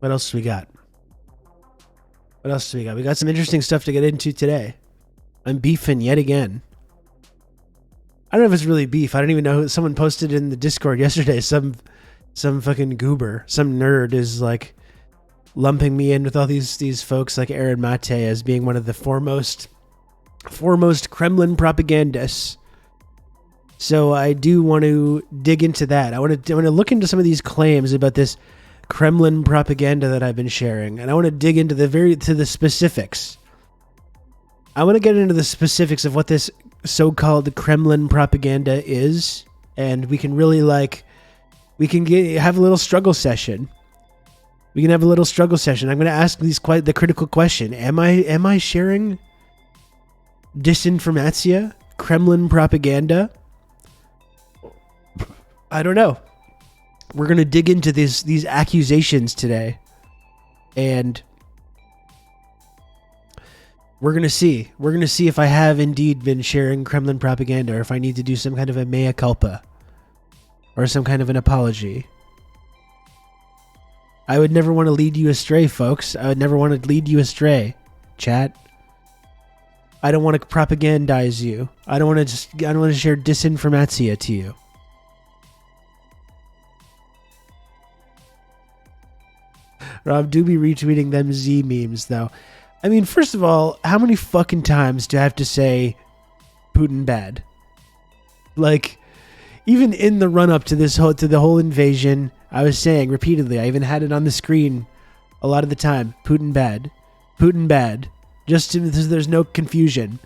What else do we got? What else do we got? We got some interesting stuff to get into today. I'm beefing yet again. I don't know if it's really beef. I don't even know. Someone posted in the Discord yesterday. Some fucking goober, some nerd is like lumping me in with all these folks like Aaron Mate as being one of the foremost Kremlin propagandists. So I do want to dig into that. I want to look into some of these claims about this Kremlin propaganda that I've been sharing, and I want to dig into the specifics. I want to get into the specifics of what this so-called Kremlin propaganda is, and we can really have a little struggle session. We can have a little struggle session. I'm going to ask the critical question: Am I sharing disinformatia, Kremlin propaganda? I don't know. We're going to dig into these accusations today, and we're going to see. We're going to see if I have indeed been sharing Kremlin propaganda, or if I need to do some kind of a mea culpa or some kind of an apology. I would never want to lead you astray, folks. I would never want to lead you astray, chat. I don't want to propagandize you. I don't want to share disinformatia to you. Rob, do be retweeting them Z memes, though. I mean, first of all, how many fucking times do I have to say Putin bad? Like, even in the run-up to the whole invasion, I was saying repeatedly, I even had it on the screen a lot of the time, Putin bad. Putin bad. Just so there's no confusion.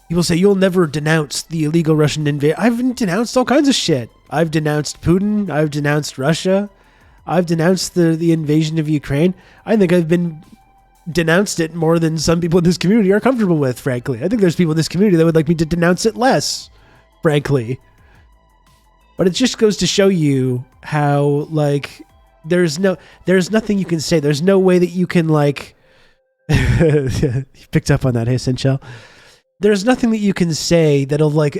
People say, you'll never denounce the illegal Russian invasion. I've denounced all kinds of shit. I've denounced Putin. I've denounced Russia. I've denounced the invasion of Ukraine. I think I've denounced it more than some people in this community are comfortable with, frankly. I think there's people in this community that would like me to denounce it less, frankly. But it just goes to show you how, like, there's nothing you can say. There's no way that you can, like... You picked up on that, hey, Sinchel? There's nothing that you can say that'll, like,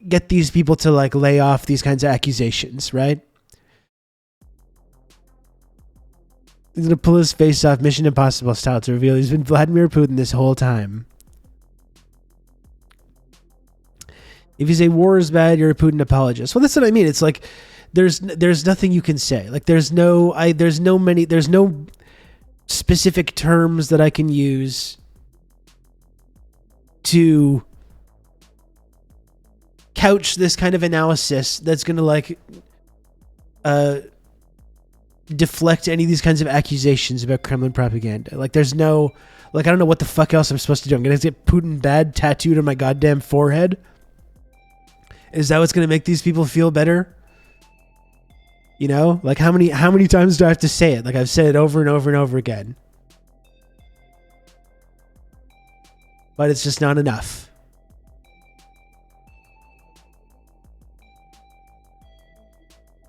get these people to, like, lay off these kinds of accusations, right? He's going to pull his face off Mission Impossible style to reveal he's been Vladimir Putin this whole time. If you say war is bad, you're a Putin apologist. Well, that's what I mean. It's like there's nothing you can say. Like there's no specific terms that I can use to couch this kind of analysis that's going to like deflect any of these kinds of accusations about Kremlin propaganda. Like there's no, like I don't know what the fuck else I'm supposed to do. I'm going to get Putin bad tattooed on my goddamn forehead. Is that what's going to make these people feel better? You know, like how many times do I have to say it? Like I've said it over and over and over again. But it's just not enough.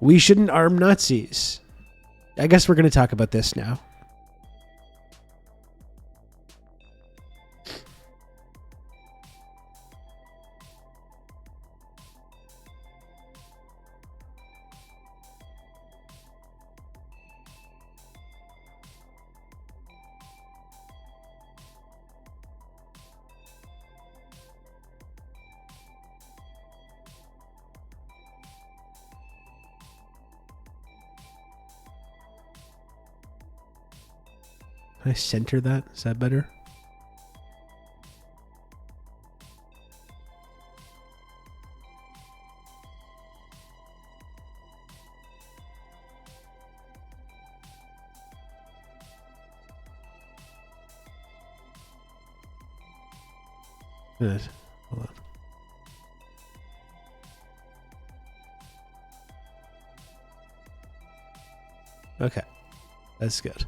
We shouldn't arm Nazis. I guess we're going to talk about this now. Can I center that? Is that better? Good. Hold on. Okay. That's good.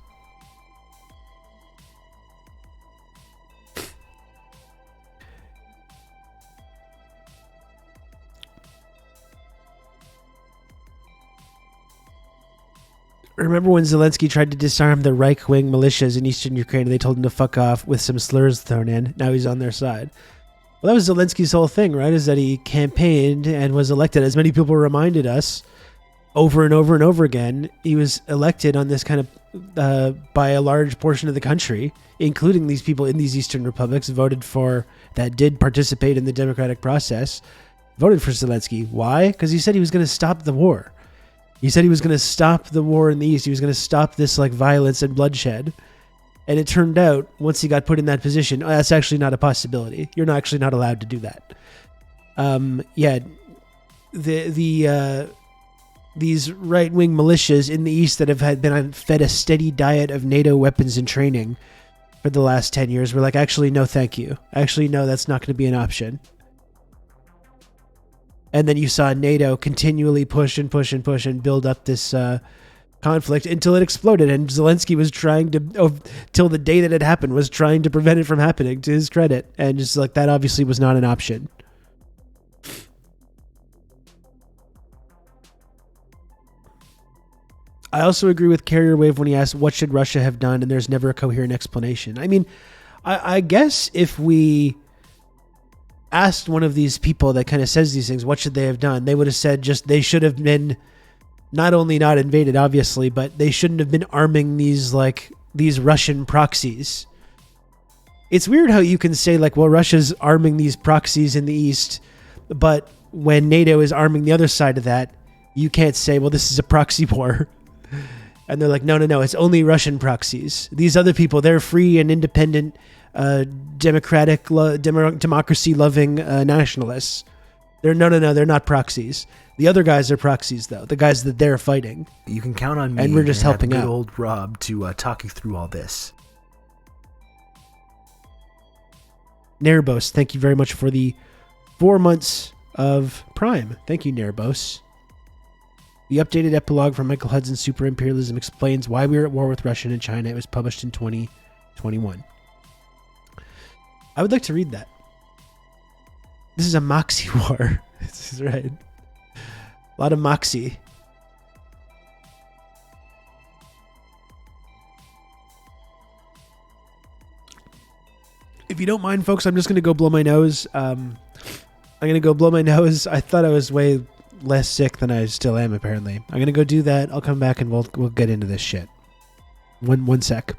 Remember when Zelensky tried to disarm the right-wing militias in eastern Ukraine and they told him to fuck off with some slurs thrown in? Now he's on their side. Well, that was Zelensky's whole thing, right? Is that he campaigned and was elected, as many people reminded us, over and over and over again, he was elected on this kind of by a large portion of the country, including these people in these Eastern republics, that did participate in the democratic process, voted for Zelensky. Why? Because he said he was going to stop the war. He said he was going to stop the war in the East. He was going to stop this like violence and bloodshed. And it turned out, once he got put in that position, that's actually not a possibility. You're actually not allowed to do that. These right-wing militias in the East that have been fed a steady diet of NATO weapons and training for the last 10 years were like, actually, no, thank you. Actually, no, that's not going to be an option. And then you saw NATO continually push and build up this conflict until it exploded. And Zelensky was trying to, till the day that it happened, was trying to prevent it from happening, to his credit. And just like that obviously was not an option. I also agree with Carrier Wave when he asked, what should Russia have done? And there's never a coherent explanation. I mean, I guess if we asked one of these people that kind of says these things, what should they have done? They would have said just they should have been not only not invaded, obviously, but they shouldn't have been arming these Russian proxies. It's weird how you can say like, well, Russia's arming these proxies in the East, but when NATO is arming the other side of that, you can't say, well, this is a proxy war. And they're like, no, it's only Russian proxies. These other people, they're free and independent, democracy-loving nationalists. They're not proxies. The other guys are proxies, though. The guys that they're fighting. You can count on me. And we're just helping out. Old Rob to talk you through all this. Nerbos, thank you very much for the 4 months of Prime. Thank you, Nerbos. The updated epilogue from Michael Hudson's Super Imperialism explains why we are at war with Russia and China. It was published in 2021. I would like to read that. This is a moxie war. This is right. A lot of moxie. If you don't mind, folks, I'm just going to go blow my nose. I'm going to go blow my nose. I thought I was way less sick than I still am, apparently. I'm going to go do that. I'll come back and we'll get into this shit. One sec.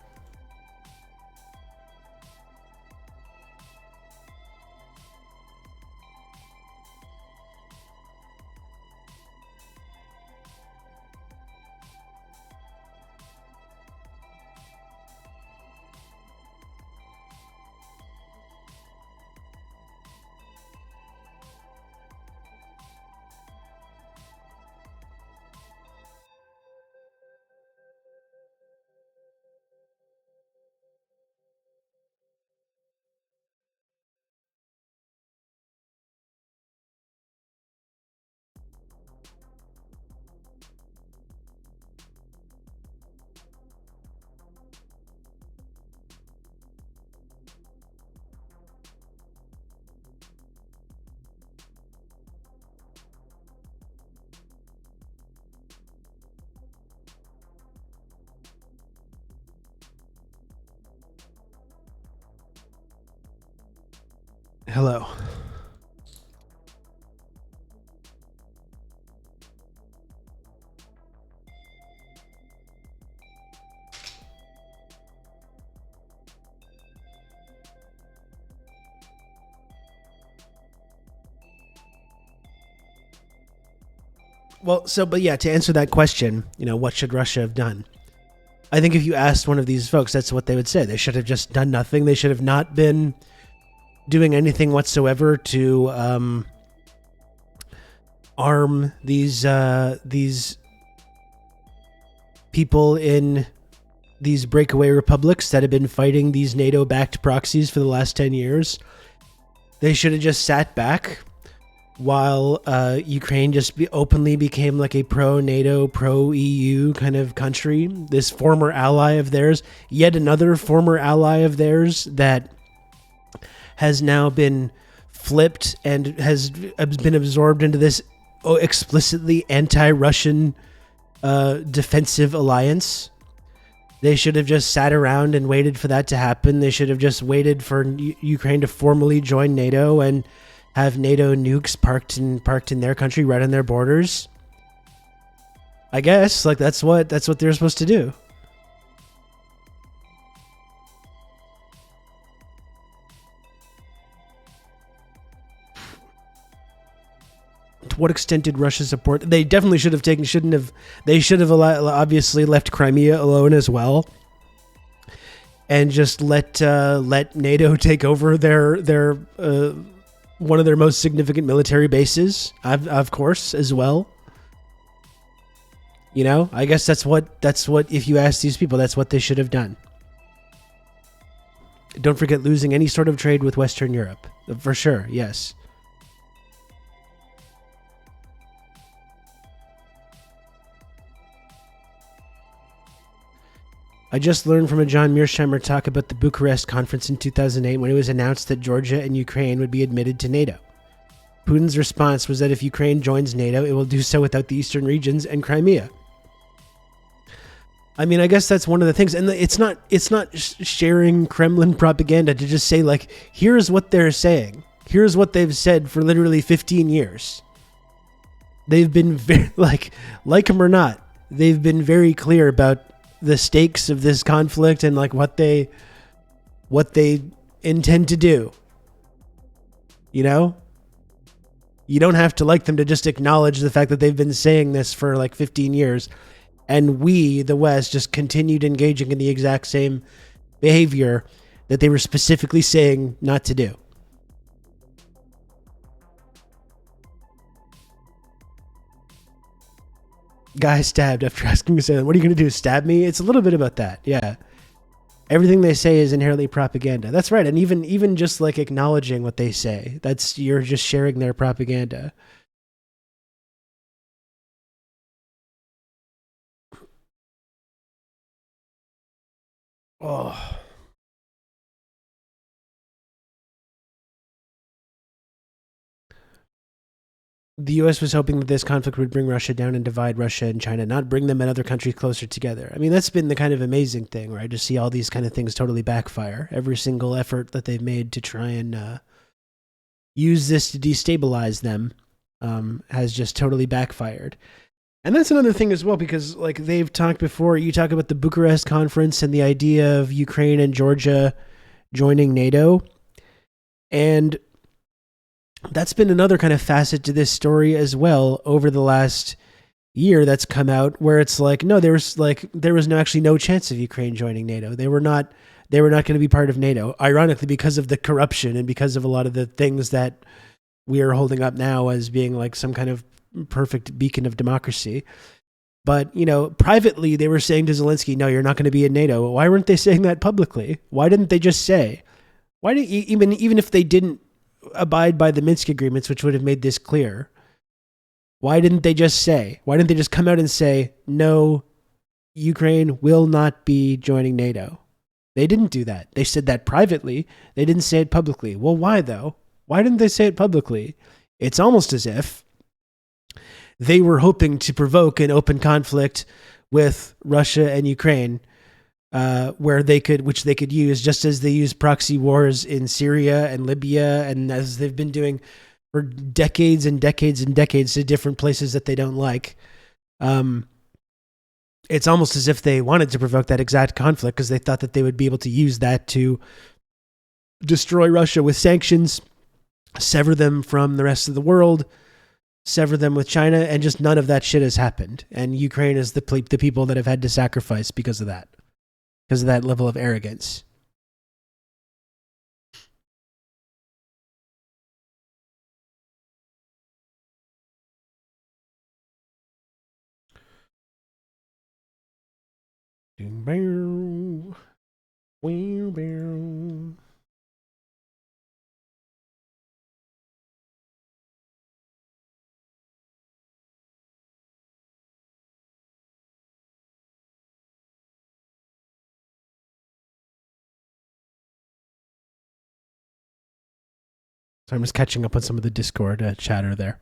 Hello. But yeah, to answer that question, what should Russia have done? I think if you asked one of these folks, that's what they would say. They should have just done nothing. They should have not been doing anything whatsoever to arm these people in these breakaway republics that have been fighting these NATO-backed proxies for the last 10 years. They should have just sat back while Ukraine just openly became like a pro-NATO, pro-EU kind of country. This former ally of theirs, yet another former ally of theirs that has now been flipped and has been absorbed into this explicitly anti-Russian defensive alliance. They should have just sat around and waited for that to happen. They should have just waited for Ukraine to formally join NATO and have NATO nukes parked in their country, right on their borders. I guess like that's what they're supposed to do. To what extent did Russia support? They definitely should have taken. Shouldn't have. They should have obviously left Crimea alone as well, and just let NATO take over their one of their most significant military bases, of course, as well. You know, I guess that's what if you ask these people, that's what they should have done. Don't forget losing any sort of trade with Western Europe, for sure. Yes. I just learned from a John Mearsheimer talk about the Bucharest conference in 2008 when it was announced that Georgia and Ukraine would be admitted to NATO. Putin's response was that if Ukraine joins NATO, it will do so without the eastern regions and Crimea. I mean, I guess that's one of the things, and it's not sharing Kremlin propaganda to just say like, here's what they're saying, here's what they've said for literally 15 years. They've been very, like them or not, they've been very clear about the stakes of this conflict and like what they intend to do. You know, you don't have to like them to just acknowledge the fact that they've been saying this for like 15 years. And we, the West, just continued engaging in the exact same behavior that they were specifically saying not to do. Guy stabbed after asking assailant, what are you going to do, stab me? It's a little bit about that, yeah. Everything they say is inherently propaganda. That's right, and even just like acknowledging what they say, you're just sharing their propaganda. Oh. The U.S. was hoping that this conflict would bring Russia down and divide Russia and China, not bring them and other countries closer together. I mean, that's been the kind of amazing thing, right? To see all these kind of things totally backfire. Every single effort that they've made to try and use this to destabilize them has just totally backfired. And that's another thing as well, because like they've talked before, you talk about the Bucharest conference and the idea of Ukraine and Georgia joining NATO. And that's been another kind of facet to this story as well over the last year that's come out, where it's like, no, there was actually no chance of Ukraine joining NATO. They were not going to be part of NATO, ironically, because of the corruption and because of a lot of the things that we are holding up now as being like some kind of perfect beacon of democracy. But, you know, privately, they were saying to Zelensky, no, you're not going to be in NATO. Why weren't they saying that publicly? Why didn't they just say? Why did even if they didn't abide by the Minsk agreements, which would have made this clear, why didn't they just say? Why didn't they just come out and say, no, Ukraine will not be joining NATO? They didn't do that. They said that privately. They didn't say it publicly. Well, why though? Why didn't they say it publicly? It's almost as if they were hoping to provoke an open conflict with Russia and Ukraine, which they could use, just as they use proxy wars in Syria and Libya, and as they've been doing for decades and decades and decades to different places that they don't like. It's almost as if they wanted to provoke that exact conflict because they thought that they would be able to use that to destroy Russia with sanctions, sever them from the rest of the world, sever them with China, and just none of that shit has happened. And Ukraine is the people that have had to sacrifice because of that level of arrogance. So I'm just catching up on some of the Discord chatter there.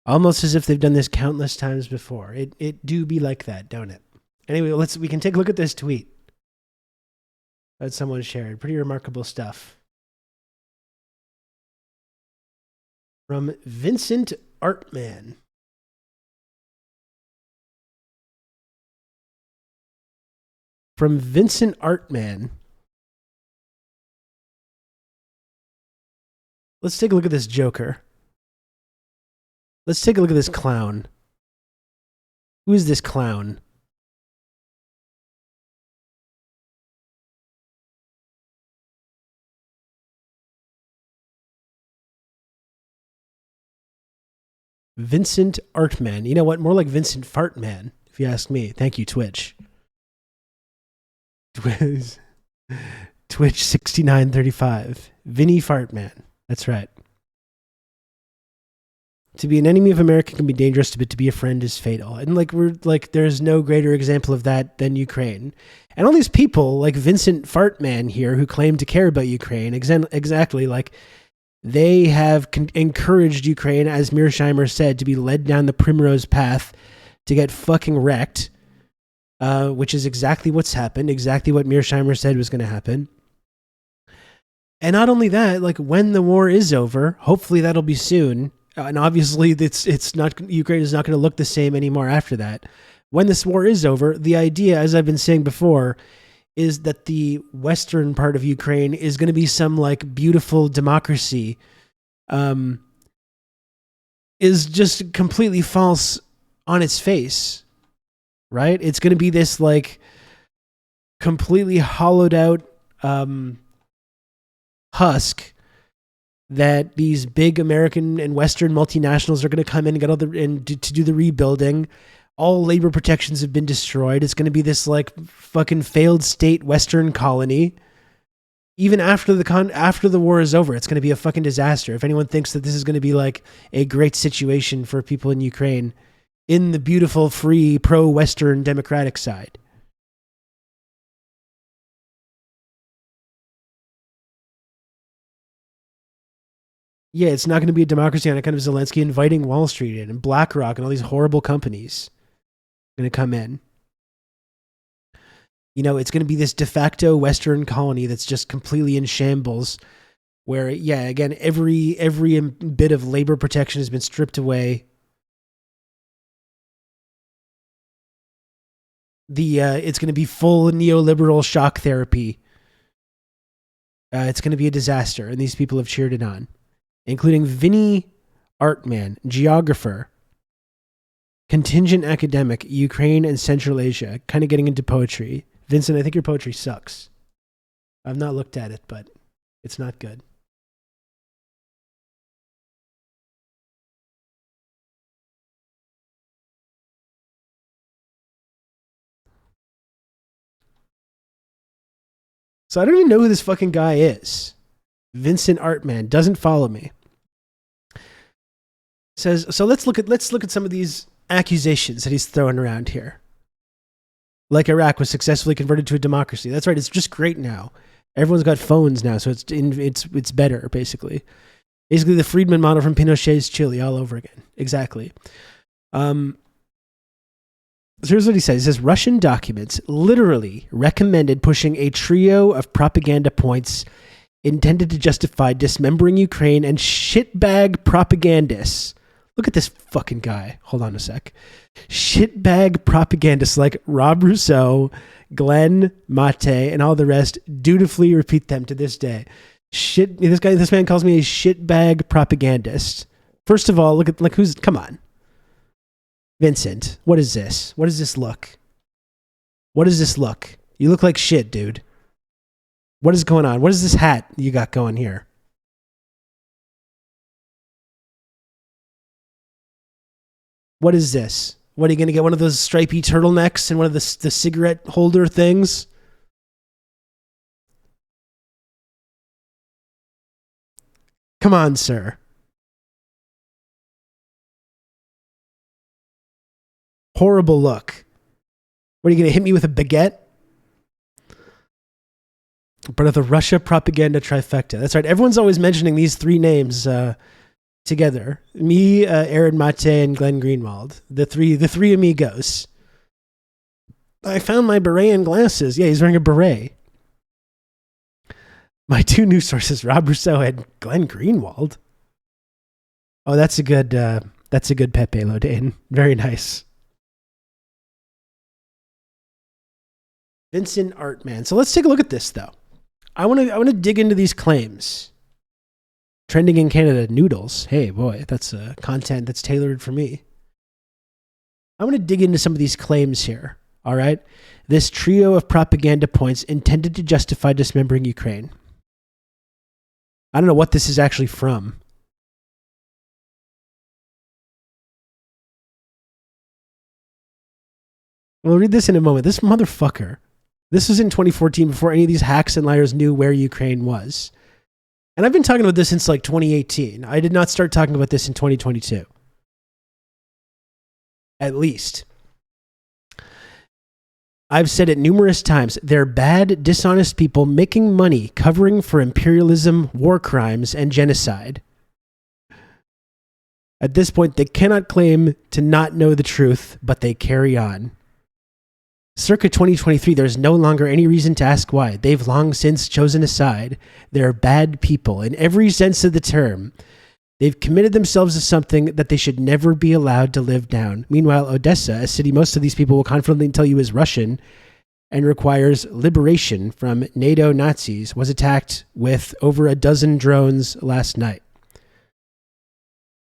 Almost as if they've done this countless times before. It do be like that, don't it? Anyway, we can take a look at this tweet that someone shared. Pretty remarkable stuff. From Vincent Artman. from Vincent Artman. Let's take a look at this Joker. Let's take a look at this clown. Who is this clown? Vincent Artman. You know what? More like Vincent Fartman, if you ask me. Thank you, Twitch. Twitch 6935. Vinny Fartman. That's right. To be an enemy of America can be dangerous, but to be a friend is fatal. And there's no greater example of that than Ukraine. And all these people like Vincent Fartman here who claim to care about Ukraine, exactly like they have encouraged Ukraine, as Mearsheimer said, to be led down the primrose path to get fucking wrecked, which is exactly what's happened, exactly what Mearsheimer said was going to happen. And not only that, like when the war is over, hopefully that'll be soon. And obviously, it's not, Ukraine is not going to look the same anymore after that. When this war is over, the idea, as I've been saying before, is that the western part of Ukraine is going to be some like beautiful democracy, is just completely false on its face, right? It's going to be this like completely hollowed out husk that these big American and Western multinationals are going to come in and get all to do the rebuilding. All labor protections have been destroyed. It's going to be this like fucking failed state Western colony. Even after the war is over, it's going to be a fucking disaster. If anyone thinks that this is going to be like a great situation for people in Ukraine, in the beautiful, free, pro-Western democratic side. Yeah, it's not going to be a democracy on account of Zelensky inviting Wall Street in and BlackRock and all these horrible companies going to come in. You know, it's going to be this de facto Western colony that's just completely in shambles where, yeah, again, every bit of labor protection has been stripped away. It's going to be full neoliberal shock therapy. It's going to be a disaster, and these people have cheered it on, including Vinny Artman, geographer, contingent academic, Ukraine and Central Asia, kind of getting into poetry. Vincent, I think your poetry sucks. I've not looked at it, but it's not good. So I don't even know who this fucking guy is. Vincent Artman doesn't follow me. Says, so let's look at some of these accusations that he's throwing around here. Like Iraq was successfully converted to a democracy. That's right. It's just great now. Everyone's got phones now, so it's better basically. Basically, the Friedman model from Pinochet's Chile all over again. Exactly. So here's what he says. He says, Russian documents literally recommended pushing a trio of propaganda points intended to justify dismembering Ukraine and shitbag propagandists. Look at this fucking guy. Hold on a sec. Shitbag propagandists like Rob Rousseau, Glenn Mate, and all the rest dutifully repeat them to this day. This man calls me a shitbag propagandist. First of all, look who's, come on. Vincent, what is this? What does this look? What does this look? You look like shit, dude. What is going on? What is this hat you got going here? What is this? What are you going to get? One of those stripy turtlenecks and one of the cigarette holder things? Come on, sir. Horrible look. What are you going to hit me with a baguette? But of the Russia propaganda trifecta. That's right. Everyone's always mentioning these three names together. Me, Aaron Mate, and Glenn Greenwald. The three amigos. I found my beret and glasses. Yeah, he's wearing a beret. My two news sources, Rob Rousseau and Glenn Greenwald. Oh, that's a good Pepe Lodane. Very nice. Vincent Artman. So let's take a look at this, though. I want to dig into these claims. Trending in Canada, noodles. Hey, boy, that's content that's tailored for me. I want to dig into some of these claims here, all right? This trio of propaganda points intended to justify dismembering Ukraine. I don't know what this is actually from. We'll read this in a moment. This motherfucker. This was in 2014 before any of these hacks and liars knew where Ukraine was. And I've been talking about this since like 2018. I did not start talking about this in 2022. At least. I've said it numerous times. They're bad, dishonest people making money covering for imperialism, war crimes, and genocide. At this point, they cannot claim to not know the truth, but they carry on. Circa 2023, there's no longer any reason to ask why. They've long since chosen a side. They're bad people in every sense of the term. They've committed themselves to something that they should never be allowed to live down. Meanwhile, Odessa, a city most of these people will confidently tell you is Russian and requires liberation from NATO Nazis, was attacked with over a dozen drones last night.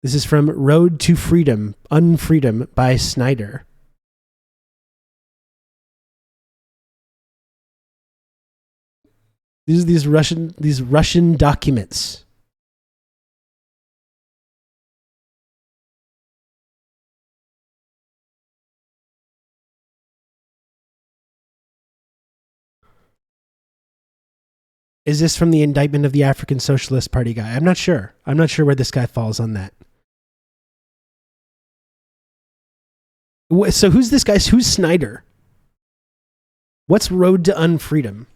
This is from Road to Freedom, Unfreedom by Snyder. These Russian documents. Is this from the indictment of the African Socialist Party guy? I'm not sure. I'm not sure where this guy falls on that. So who's this guy? Who's Snyder? What's Road to Unfreedom?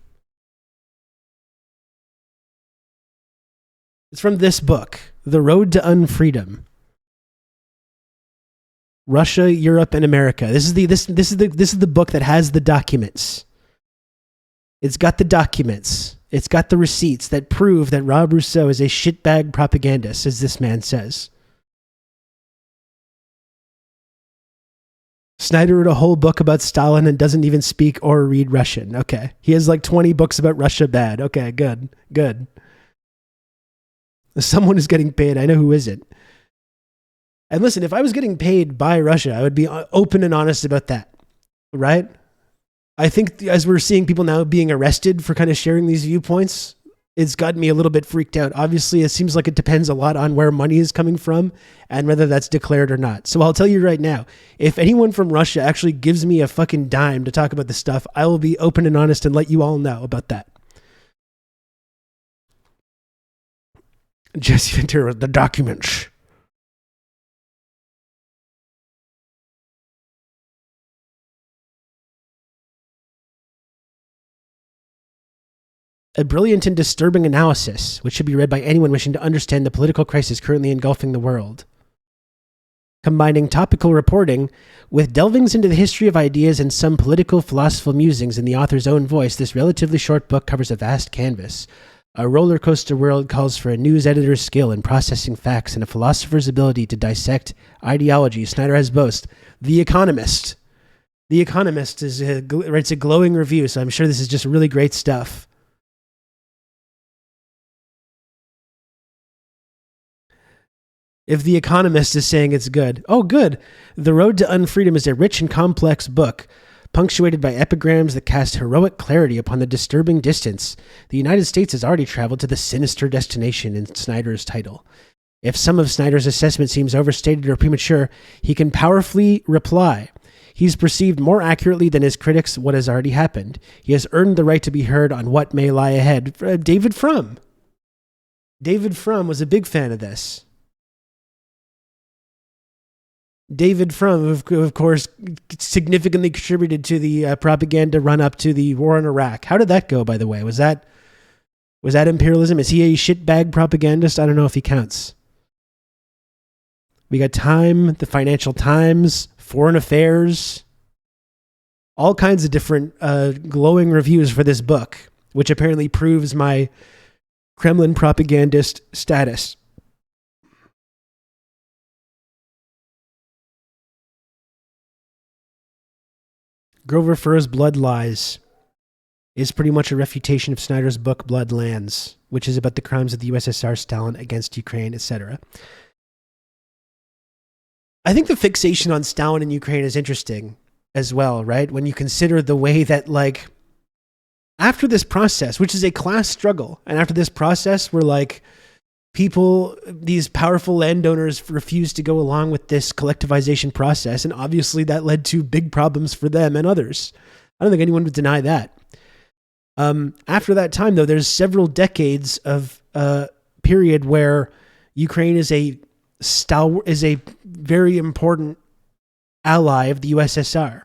It's from this book, The Road to Unfreedom. Russia, Europe, and America. This is the book that has the documents. It's got the documents. It's got the receipts that prove that Rob Rousseau is a shitbag propagandist, as this man says. Snyder wrote a whole book about Stalin and doesn't even speak or read Russian. Okay. He has like 20 books about Russia bad. Okay, good. Good. Someone is getting paid. I know who isn't. And listen, if I was getting paid by Russia, I would be open and honest about that. Right? I think as we're seeing people now being arrested for kind of sharing these viewpoints, it's gotten me a little bit freaked out. Obviously, it seems like it depends a lot on where money is coming from and whether that's declared or not. So I'll tell you right now, if anyone from Russia actually gives me a fucking dime to talk about this stuff, I will be open and honest and let you all know about that. Jesse Ventura, the documents. A brilliant and disturbing analysis, which should be read by anyone wishing to understand the political crisis currently engulfing the world. Combining topical reporting with delvings into the history of ideas and some political philosophical musings in the author's own voice, this relatively short book covers a vast canvas. A roller coaster world calls for a news editor's skill in processing facts and a philosopher's ability to dissect ideology. Snyder has boast. The Economist. The Economist writes a glowing review, so I'm sure this is just really great stuff. If The Economist is saying it's good. Oh, good. The Road to Unfreedom is a rich and complex book, punctuated by epigrams that cast heroic clarity upon the disturbing distance the United States has already traveled to the sinister destination in Snyder's title. If some of Snyder's assessment seems overstated or premature, he can powerfully reply. He's perceived more accurately than his critics what has already happened. He has earned the right to be heard on what may lie ahead. David Frum. David Frum was a big fan of this. David Frum, of course, significantly contributed to the propaganda run-up to the war in Iraq. How did that go, by the way? Was that imperialism? Is he a shitbag propagandist? I don't know if he counts. We got Time, the Financial Times, Foreign Affairs, all kinds of different glowing reviews for this book, which apparently proves my Kremlin propagandist status. Grover Furr's Blood Lies. is pretty much a refutation of Snyder's book Blood Lands, which is about the crimes of the USSR, Stalin against Ukraine, etc. I think the fixation on Stalin in Ukraine is interesting as well, right? When you consider the way that, like, after this process, which is a class struggle, and after this process where, like, people, these powerful landowners refused to go along with this collectivization process, and obviously that led to big problems for them and others. I don't think anyone would deny that. After that time, though, there's several decades of period where Ukraine is a very important ally of the USSR,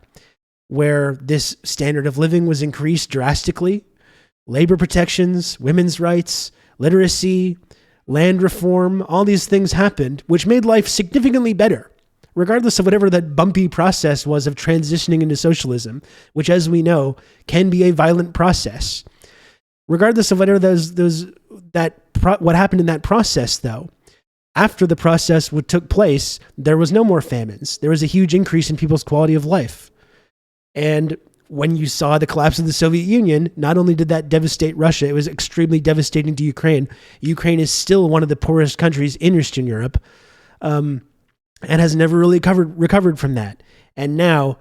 where this standard of living was increased drastically. Labor protections, women's rights, literacy, land reform, all these things happened, which made life significantly better, regardless of whatever that bumpy process was of transitioning into socialism, which, as we know, can be a violent process. Regardless of whatever what happened in that process, though, after the process took place, there was no more famines. There was a huge increase in people's quality of life. And when you saw the collapse of the Soviet Union, not only did that devastate Russia, it was extremely devastating to Ukraine. Ukraine is still one of the poorest countries in Eastern Europe, and has never really recovered from that. And now,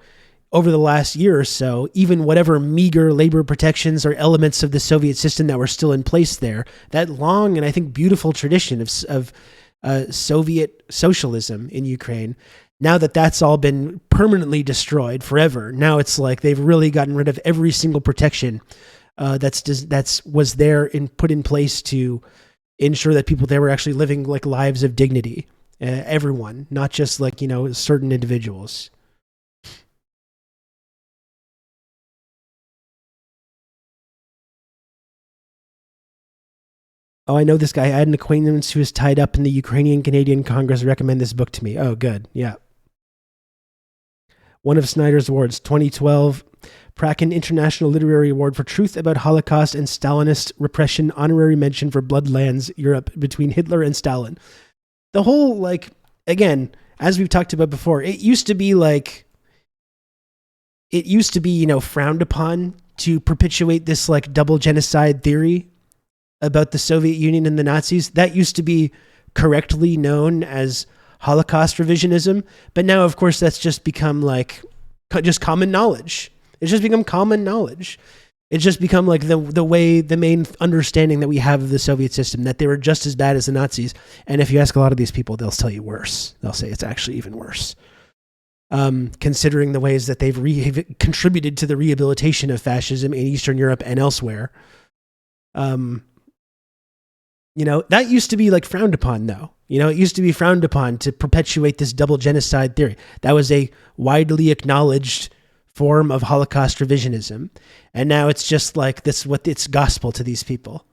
over the last year or so, even whatever meager labor protections or elements of the Soviet system that were still in place there, that long and I think beautiful tradition of Soviet socialism in Ukraine, now that that's all been permanently destroyed forever, now it's like they've really gotten rid of every single protection that's was there and put in place to ensure that people there were actually living like lives of dignity. Everyone, not just like, certain individuals. Oh, I know this guy. I had an acquaintance who is tied up in the Ukrainian-Canadian Congress. Recommend this book to me. Oh, good. Yeah. One of Snyder's awards, 2012, Praken International Literary Award for Truth About Holocaust and Stalinist Repression, honorary mention for Bloodlands, Europe, between Hitler and Stalin. The whole, like, again, as we've talked about before, it used to be, frowned upon to perpetuate this, like, double genocide theory about the Soviet Union and the Nazis. That used to be correctly known as Holocaust revisionism, but now, of course, that's just become like just common knowledge. It's just become common knowledge. It's just become like the main understanding that we have of the Soviet system, that they were just as bad as the Nazis. And if you ask a lot of these people, they'll tell you worse. They'll say it's actually even worse, considering the ways that they've contributed to the rehabilitation of fascism in Eastern Europe and elsewhere. That used to be like frowned upon, though. It used to be frowned upon to perpetuate this double genocide theory. That was a widely acknowledged form of Holocaust revisionism. And now it's just like this, it's gospel to these people,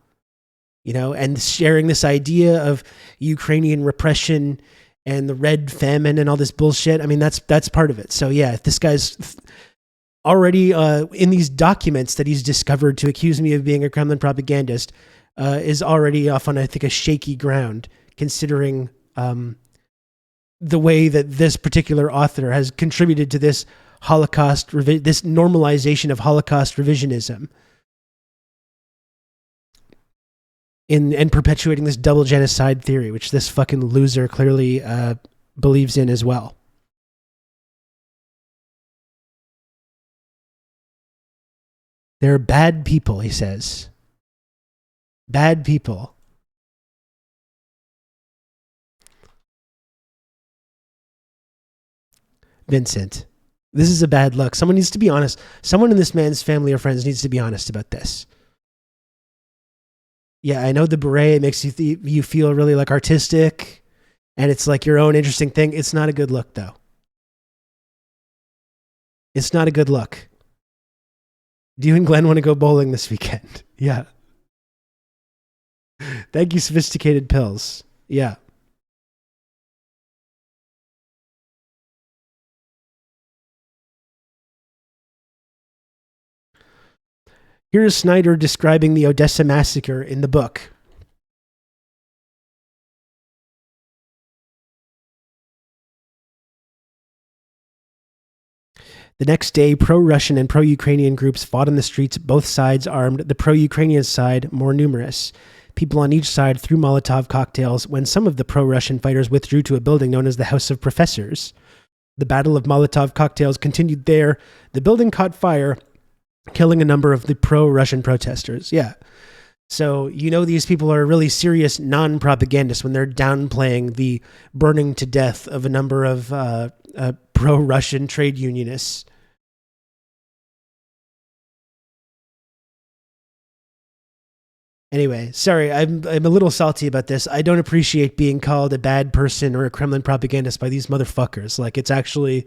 and sharing this idea of Ukrainian repression and the Red Famine and all this bullshit. I mean, that's part of it. So yeah, if this guy's already in these documents that he's discovered to accuse me of being a Kremlin propagandist, is already off on, I think, a shaky ground, considering the way that this particular author has contributed to this this normalization of Holocaust revisionism and perpetuating this double genocide theory, which this fucking loser clearly believes in as well. They're bad people, he says. Bad people. Vincent, this is a bad look. Someone needs to be honest. Someone in this man's family or friends needs to be honest about this. Yeah, I know the beret makes you feel really like artistic, and it's like your own interesting thing. It's not a good look, though. It's not a good look. Do you and Glenn want to go bowling this weekend? Yeah. Thank you, Sophisticated Pills. Yeah. Here is Snyder describing the Odessa massacre in the book. The next day, pro-Russian and pro-Ukrainian groups fought on the streets, both sides armed, the pro-Ukrainian side more numerous. People on each side threw Molotov cocktails when some of the pro-Russian fighters withdrew to a building known as the House of Professors. The battle of Molotov cocktails continued there. The building caught fire, killing a number of the pro-Russian protesters. Yeah. So, these people are really serious non-propagandists when they're downplaying the burning to death of a number of pro-Russian trade unionists. Anyway, sorry, I'm a little salty about this. I don't appreciate being called a bad person or a Kremlin propagandist by these motherfuckers. Like, it's actually,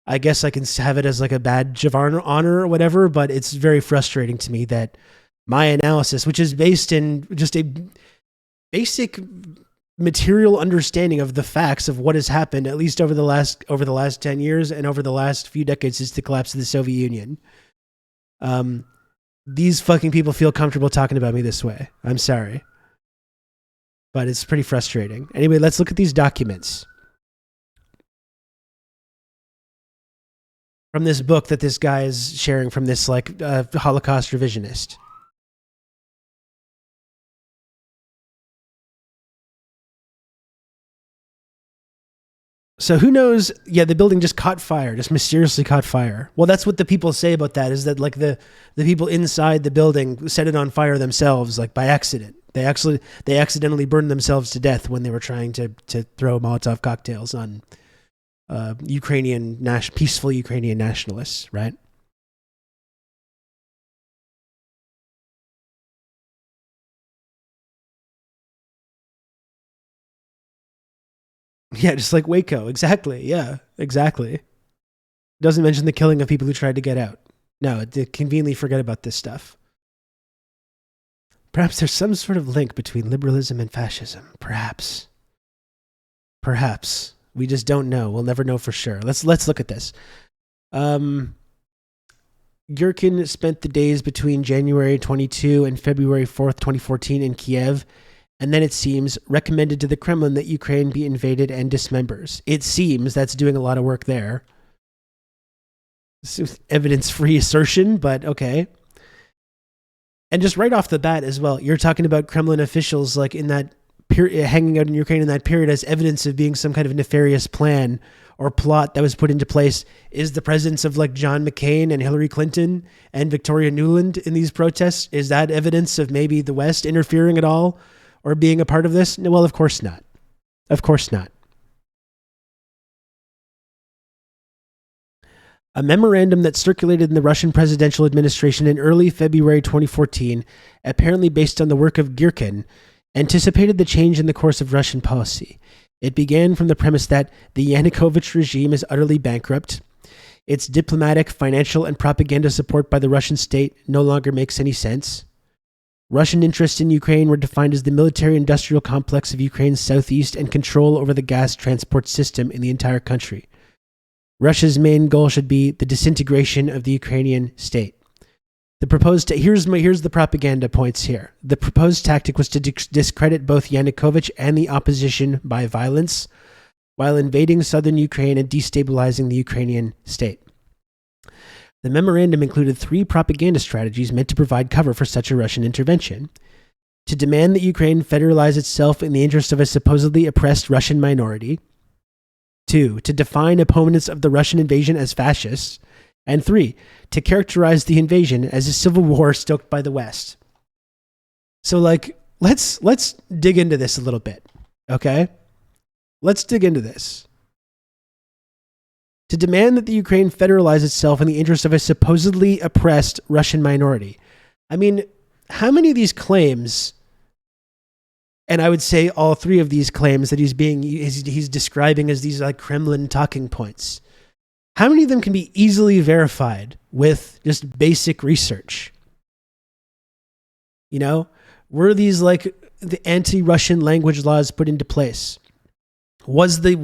I guess I can have it as like a badge of honor or whatever, but it's very frustrating to me that my analysis, which is based in just a basic material understanding of the facts of what has happened, at least over the last 10 years and over the last few decades since the collapse of the Soviet Union. These fucking people feel comfortable talking about me this way. I'm sorry. But it's pretty frustrating. Anyway, let's look at these documents. From this book that this guy is sharing from this Holocaust revisionist. So who knows? Yeah, the building just caught fire, just mysteriously caught fire. Well, that's what the people say about that, is that like the people inside the building set it on fire themselves, like by accident. They accidentally burned themselves to death when they were trying to throw Molotov cocktails on peaceful Ukrainian nationalists, right? Yeah, just like Waco. Exactly. Yeah, exactly. Doesn't mention the killing of people who tried to get out. No, they conveniently forget about this stuff. Perhaps there's some sort of link between liberalism and fascism. Perhaps. We just don't know. We'll never know for sure. Let's look at this. Gherkin spent the days between January 22 and February 4th, 2014 in Kiev, and then it seems recommended to the Kremlin that Ukraine be invaded and dismembers. It seems that's doing a lot of work there. Evidence-free assertion, but okay. And just right off the bat as well, you're talking about Kremlin officials like in that period, hanging out in Ukraine in that period as evidence of being some kind of nefarious plan or plot that was put into place. Is the presence of like John McCain and Hillary Clinton and Victoria Nuland in these protests, is that evidence of maybe the West interfering at all or being a part of this? No, well, of course not. Of course not. A memorandum that circulated in the Russian presidential administration in early February 2014, apparently based on the work of Gherkin, anticipated the change in the course of Russian policy. It began from the premise that the Yanukovych regime is utterly bankrupt. Its diplomatic, financial, and propaganda support by the Russian state no longer makes any sense. Russian interests in Ukraine were defined as the military-industrial complex of Ukraine's southeast and control over the gas transport system in the entire country. Russia's main goal should be the disintegration of the Ukrainian state. Here's the propaganda points here. The proposed tactic was to discredit both Yanukovych and the opposition by violence, while invading southern Ukraine and destabilizing the Ukrainian state. The memorandum included 3 propaganda strategies meant to provide cover for such a Russian intervention: to demand that Ukraine federalize itself in the interest of a supposedly oppressed Russian minority; 2, to define opponents of the Russian invasion as fascists; and 3, to characterize the invasion as a civil war stoked by the West. So, let's dig into this a little bit, okay? Let's dig into this. To demand that the Ukraine federalize itself in the interest of a supposedly oppressed Russian minority. I mean, how many of these claims, and I would say all 3 of these claims that he's describing as these like Kremlin talking points, how many of them can be easily verified with just basic research? Were these like the anti-Russian language laws put into place? Was the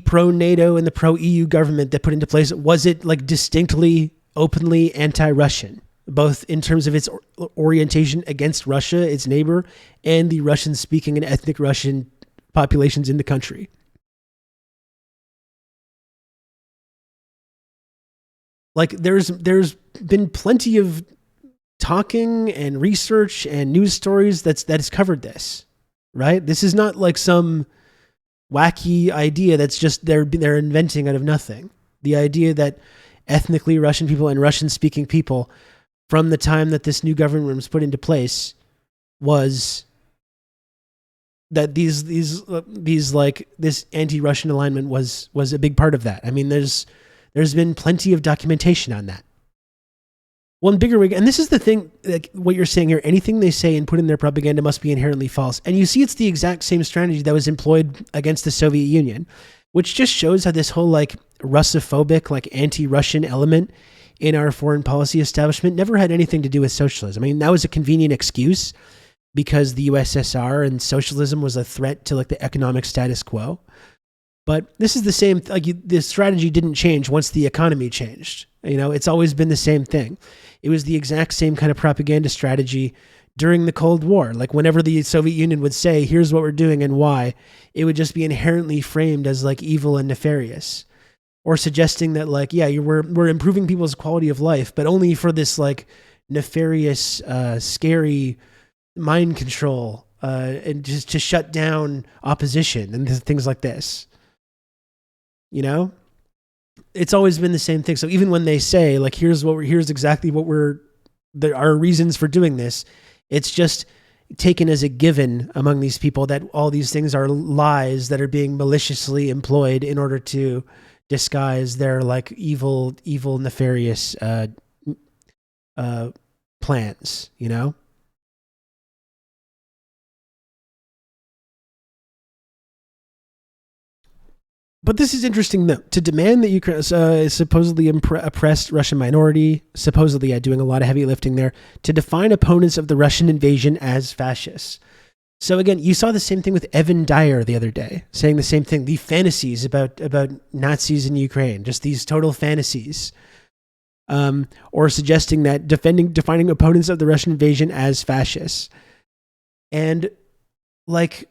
pro-NATO and the pro-EU government that put into place, was it like distinctly, openly anti-Russian, both in terms of its orientation against Russia, its neighbor, and the Russian-speaking and ethnic Russian populations in the country? Like there's been plenty of talking and research and news stories that has covered this, right? This is not like some wacky idea that's just they're inventing out of nothing. The idea that ethnically Russian people and Russian-speaking people, from the time that this new government was put into place, was that these like this anti-Russian alignment was a big part of that. I mean, there's been plenty of documentation on that. One bigger way, and this is the thing, like what you're saying here, anything they say and put in their propaganda must be inherently false. And you see it's the exact same strategy that was employed against the Soviet Union, which just shows how this whole like Russophobic, like anti-Russian element in our foreign policy establishment never had anything to do with socialism. I mean, that was a convenient excuse because the USSR and socialism was a threat to like the economic status quo. But this is the same, like the strategy didn't change once the economy changed. You know, it's always been the same thing. It was the exact same kind of propaganda strategy during the Cold War. Like whenever the Soviet Union would say, here's what we're doing and why, it would just be inherently framed as like evil and nefarious. Or suggesting that like, yeah, we're improving people's quality of life, but only for this like nefarious, scary mind control and just to shut down opposition and things like this. You know, it's always been the same thing. So even when they say like, here's exactly what there are reasons for doing this, it's just taken as a given among these people that all these things are lies that are being maliciously employed in order to disguise their like evil, nefarious plans, you know? But this is interesting, though. To demand that Ukraine is supposedly oppressed Russian minority, supposedly doing a lot of heavy lifting there, to define opponents of the Russian invasion as fascists. So again, you saw the same thing with Evan Dyer the other day, saying the same thing. The fantasies about Nazis in Ukraine, just these total fantasies. Or suggesting that defining opponents of the Russian invasion as fascists. And like,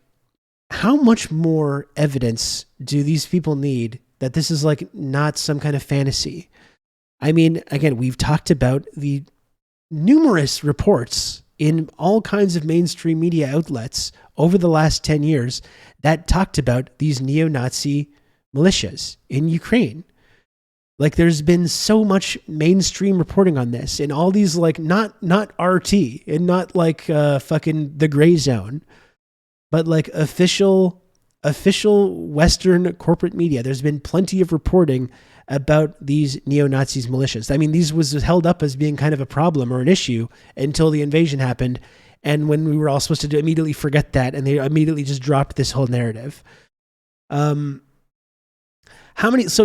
how much more evidence do these people need that this is like not some kind of fantasy? I mean, again, we've talked about the numerous reports in all kinds of mainstream media outlets over the last 10 years that talked about these neo-Nazi militias in Ukraine. Like there's been so much mainstream reporting on this and all these like not RT and not like fucking the gray zone, but like official Western corporate media. There's been plenty of reporting about these neo-Nazis militias. I mean, these was held up as being kind of a problem or an issue until the invasion happened. And when we were all supposed to immediately forget that, and they immediately just dropped this whole narrative. So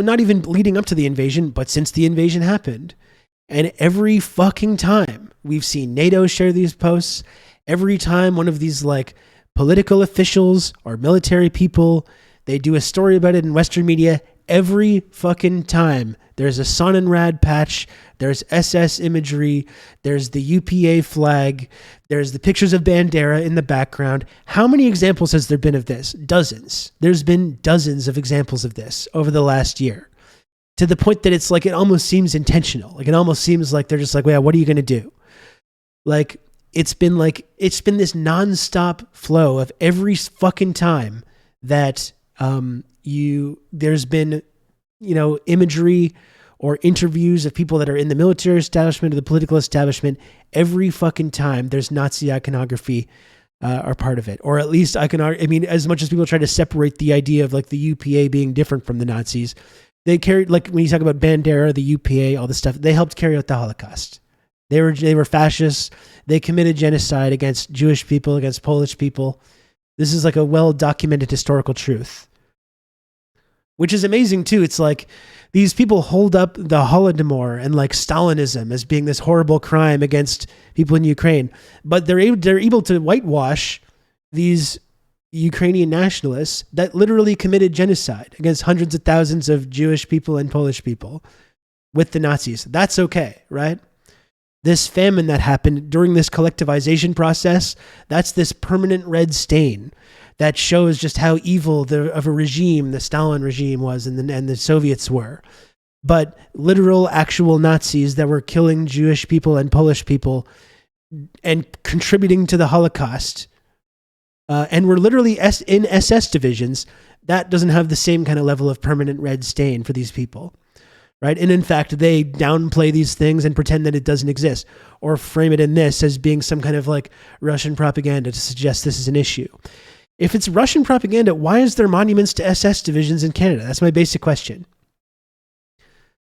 not even leading up to the invasion, but since the invasion happened. And every fucking time we've seen NATO share these posts, every time one of these like political officials or military people, they do a story about it in Western media, every fucking time there's a Sonnenrad patch, there's SS imagery, there's the UPA flag, there's the pictures of Bandera in the background. How many examples has there been of this? Dozens. There's been dozens of examples of this over the last year, to the point that it's like, it almost seems intentional. Like it almost seems like they're just like, well, what are you going to do? Like, it's been this nonstop flow of every fucking time that there's been, you know, imagery or interviews of people that are in the military establishment or the political establishment. Every fucking time there's Nazi iconography are part of it, or at least iconography. I mean, as much as people try to separate the idea of like the UPA being different from the Nazis, they carried, like when you talk about Bandera, the UPA, all this stuff, they helped carry out the Holocaust. They were fascists. They committed genocide against Jewish people, against Polish people. This is like a well-documented historical truth, which is amazing too. It's like these people hold up the Holodomor and like Stalinism as being this horrible crime against people in Ukraine, but they're able to whitewash these Ukrainian nationalists that literally committed genocide against hundreds of thousands of Jewish people and Polish people with the Nazis. That's okay, right? This famine that happened during this collectivization process, that's this permanent red stain that shows just how evil of a regime the Stalin regime was and the Soviets were. but literal actual Nazis that were killing Jewish people and Polish people and contributing to the Holocaust, and were literally in SS divisions, that doesn't have the same kind of level of permanent red stain for these people, right? And in fact, they downplay these things and pretend that it doesn't exist, or frame it in this as being some kind of like Russian propaganda to suggest this is an issue. If it's Russian propaganda, why is there monuments to SS divisions in Canada? That's my basic question.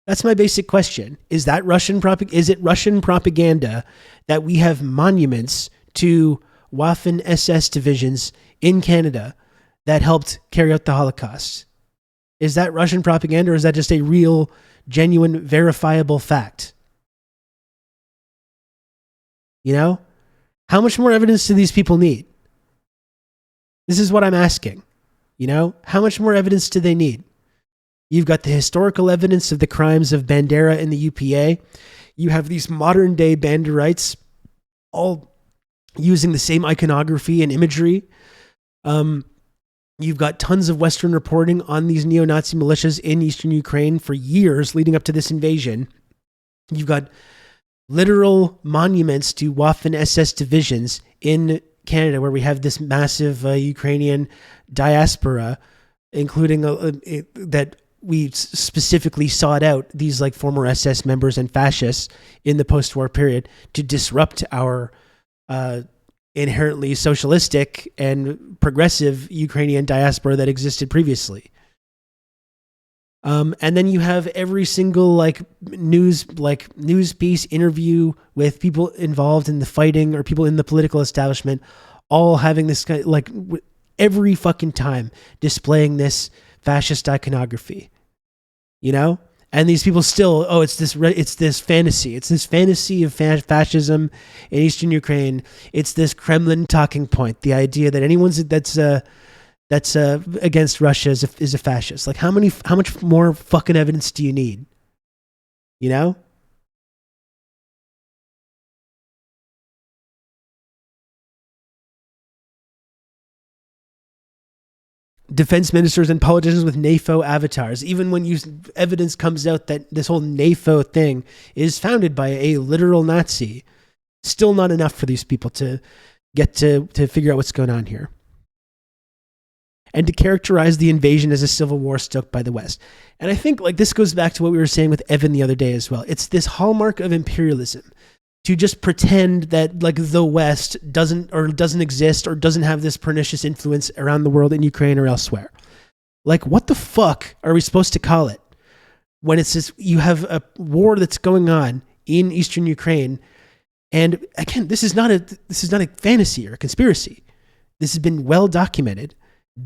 That's my basic question. Is that is it Russian propaganda that we have monuments to Waffen SS divisions in Canada that helped carry out the Holocaust? Is that Russian propaganda, or is that just a real, genuine, verifiable fact? You know? How much more evidence do these people need? This is what I'm asking. You know? How much more evidence do they need? You've got the historical evidence of the crimes of Bandera in the UPA. You have these modern day Banderites all using the same iconography and imagery. You've got tons of Western reporting on these neo-Nazi militias in Eastern Ukraine for years leading up to this invasion. You've got literal monuments to Waffen SS divisions in Canada, where we have this massive Ukrainian diaspora, including that we specifically sought out these like former SS members and fascists in the post-war period to disrupt our inherently socialistic and progressive Ukrainian diaspora that existed previously. And then you have every single news piece, interview with people involved in the fighting or people in the political establishment, all having this kind of, every fucking time displaying this fascist iconography, you know? And these people still, it's this fantasy. It's this fantasy of fascism in Eastern Ukraine. It's this Kremlin talking point. The idea that anyone that's against Russia is a fascist. Like, how much more fucking evidence do you need? You know? Defense ministers and politicians with NAFO avatars. Even when evidence comes out that this whole NAFO thing is founded by a literal Nazi, still not enough for these people to get to figure out what's going on here. And to characterize the invasion as a civil war stoked by the West. And I think this goes back to what we were saying with Evan the other day as well. It's this hallmark of imperialism to just pretend that the West doesn't exist or doesn't have this pernicious influence around the world in Ukraine or elsewhere. What the fuck are we supposed to call it when it's this? You have a war that's going on in Eastern Ukraine, and again, this is not a fantasy or a conspiracy. This has been well documented.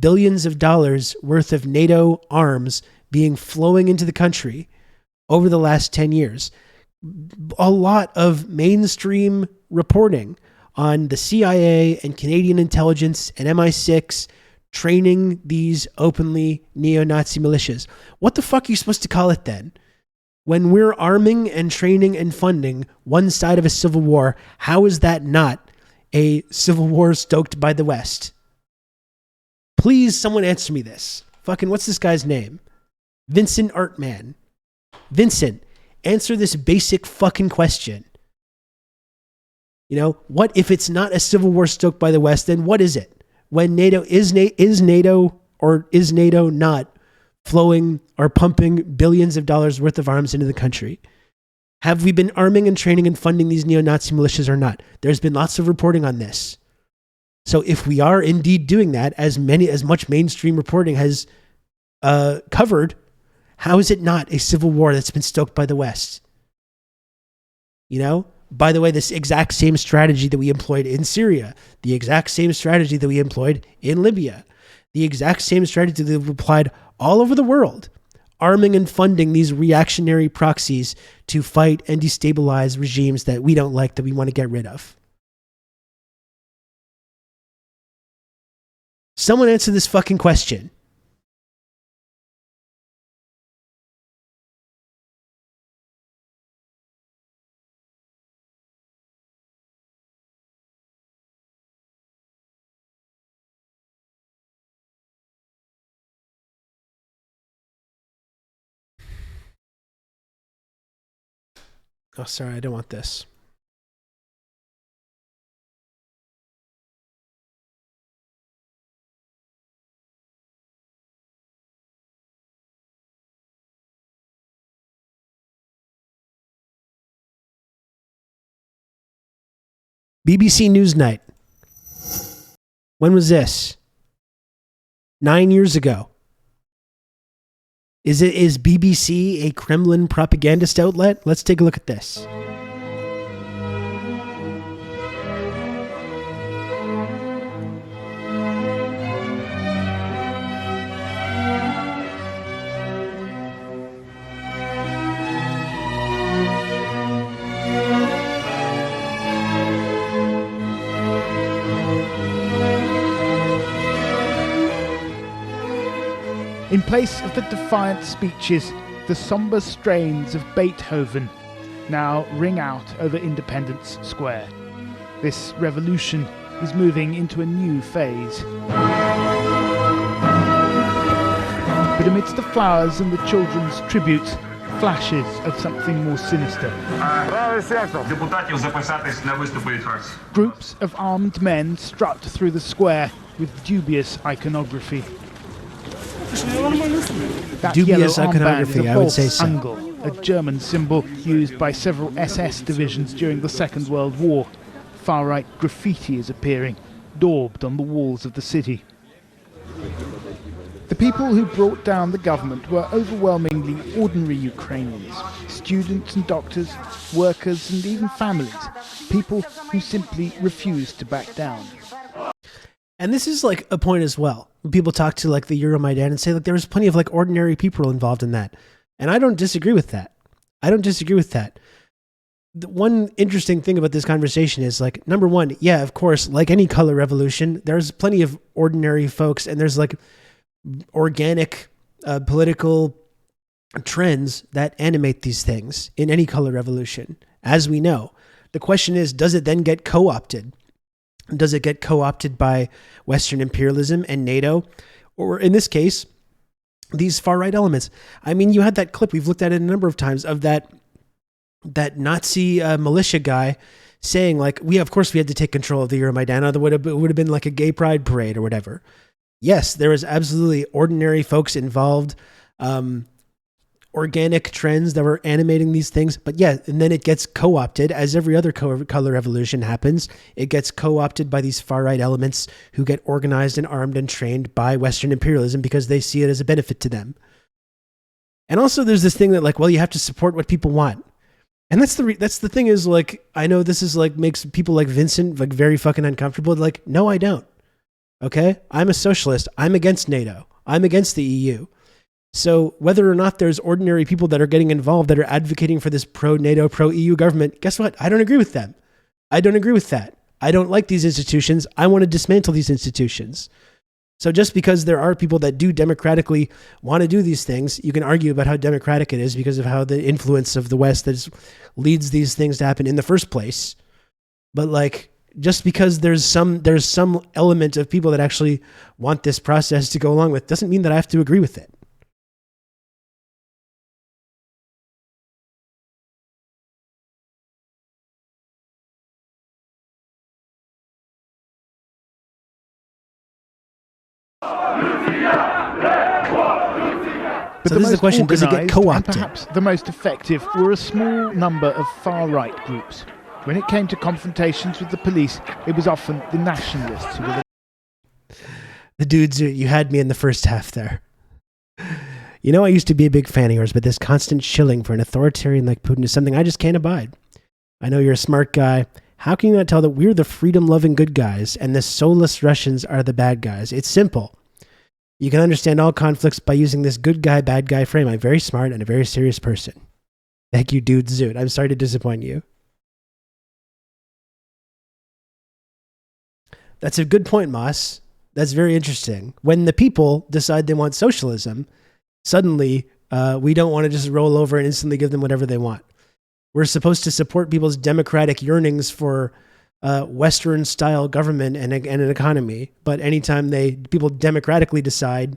Billions of dollars worth of NATO arms being flowing into the country over the last 10 years. A lot of mainstream reporting on the CIA and Canadian intelligence and MI6 training these openly neo-Nazi militias. What the fuck are you supposed to call it then? When we're arming and training and funding one side of a civil war, how is that not a civil war stoked by the West? Please, someone answer me this. Fucking, what's this guy's name? Vincent Artman. Vincent, answer this basic fucking question. You know, what if it's not a civil war stoked by the West, then what is it? When NATO is NATO or is NATO not flowing or pumping billions of dollars worth of arms into the country? Have we been arming and training and funding these neo-Nazi militias or not? There's been lots of reporting on this. So if we are indeed doing that, as much mainstream reporting has covered, how is it not a civil war that's been stoked by the West? You know? By the way, this exact same strategy that we employed in Syria, the exact same strategy that we employed in Libya, the exact same strategy that we've applied all over the world, arming and funding these reactionary proxies to fight and destabilize regimes that we don't like, that we want to get rid of. Someone answer this fucking question. Oh, sorry, I don't want this. BBC Newsnight. When was this? 9 years ago. Is BBC a Kremlin propagandist outlet? Let's take a look at this. In place of the defiant speeches, the somber strains of Beethoven now ring out over Independence Square. This revolution is moving into a new phase. But amidst the flowers and the children's tributes, flashes of something more sinister. Groups of armed men strut through the square with dubious iconography. That Dubious yellow armband iconography, is a I would false say so. Angel, a German symbol used by several SS divisions during the Second World War. Far-right graffiti is appearing, daubed on the walls of the city. The people who brought down the government were overwhelmingly ordinary Ukrainians, students and doctors, workers and even families, people who simply refused to back down. And this is like a point as well. When people talk to like the Euromaidan and say like there was plenty of like ordinary people involved in that. And I don't disagree with that. The one interesting thing about this conversation is like, number one, yeah, of course, like any color revolution, there's plenty of ordinary folks and there's like organic political trends that animate these things in any color revolution, as we know. The question is, does it then get co-opted? Does it get co-opted by Western imperialism and NATO? Or in this case, these far-right elements? I mean, you had that clip, we've looked at it a number of times, of that Nazi militia guy saying like, of course we had to take control of the Euromaidan, otherwise it would have been like a gay pride parade or whatever. Yes, there was absolutely ordinary folks involved, organic trends that were animating these things. But yeah, and then it gets co-opted, as every other color revolution happens. It gets co-opted by these far-right elements who get organized and armed and trained by Western imperialism because they see it as a benefit to them. And also there's this thing that like, well, you have to support what people want. And that's the thing is like, I know this is like, makes people like Vincent like very fucking uncomfortable. Like, no, I don't. Okay? I'm a socialist. I'm against NATO. I'm against the EU. So whether or not there's ordinary people that are getting involved that are advocating for this pro-NATO, pro-EU government, guess what? I don't agree with them. I don't agree with that. I don't like these institutions. I want to dismantle these institutions. So just because there are people that do democratically want to do these things, you can argue about how democratic it is because of how the influence of the West that leads these things to happen in the first place. But like, just because there's some element of people that actually want this process to go along with doesn't mean that I have to agree with it. But So this is the question, does it get organised co-opted? And perhaps the most effective were a small number of far-right groups. When it came to confrontations with the police, it was often the nationalists who were The dudes, you had me in the first half there. You know, I used to be a big fan of yours, but this constant shilling for an authoritarian like Putin is something I just can't abide. I know you're a smart guy. How can you not tell that we're the freedom-loving good guys and the soulless Russians are the bad guys? It's simple. You can understand all conflicts by using this good guy, bad guy frame. I'm very smart and a very serious person. Thank you, dude Zoot. I'm sorry to disappoint you. That's a good point, Moss. That's very interesting. When the people decide they want socialism, suddenly we don't want to just roll over and instantly give them whatever they want. We're supposed to support people's democratic yearnings for Western-style government and an economy. But anytime people democratically decide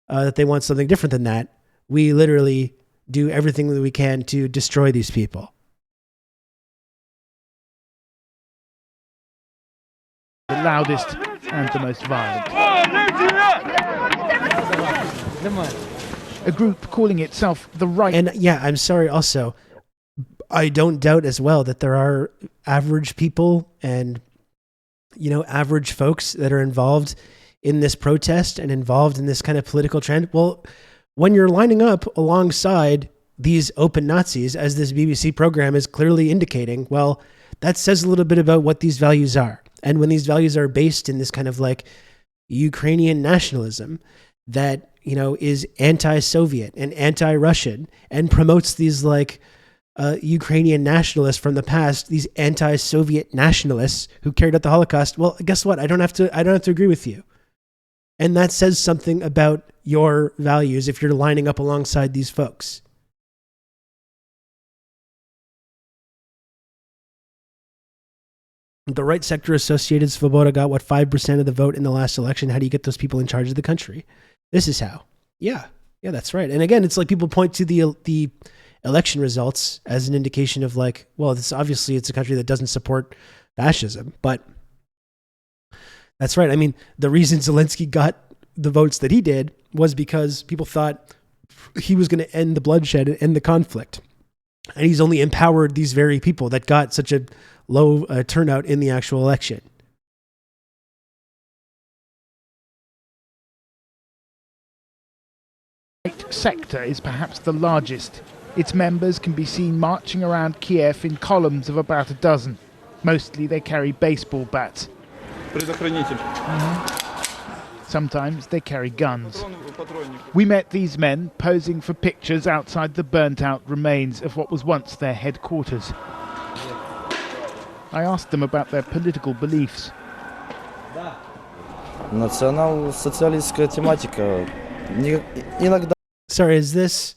that they want something different than that, we literally do everything that we can to destroy these people. loudest and the most violent. A group calling itself the Right. And yeah, I'm sorry also. I don't doubt as well that there are average people and, you know, average folks that are involved in this protest and involved in this kind of political trend. Well, when you're lining up alongside these open Nazis, as this BBC program is clearly indicating, well, that says a little bit about what these values are. And when these values are based in this kind of like Ukrainian nationalism that, you know, is anti-Soviet and anti-Russian and promotes these like Ukrainian nationalists from the past, these anti-Soviet nationalists who carried out the Holocaust. Well, guess what? I don't have to agree with you. And that says something about your values if you're lining up alongside these folks. The right sector associated Svoboda got, what, 5% of the vote in the last election. How do you get those people in charge of the country? This is how. Yeah, that's right. And again, it's like people point to the election results as an indication of like, well, it's obviously it's a country that doesn't support fascism. But that's right. I mean, the reason Zelensky got the votes that he did was because people thought he was going to end the bloodshed and end the conflict. And he's only empowered these very people that got such a low turnout in the actual election. Right sector is perhaps the largest. Its members can be seen marching around Kiev in columns of about a dozen. Mostly they carry baseball bats. Sometimes they carry guns. We met these men posing for pictures outside the burnt-out remains of what was once their headquarters. I asked them about their political beliefs. Национал-социалистская тематика. Иногда. Sorry, is this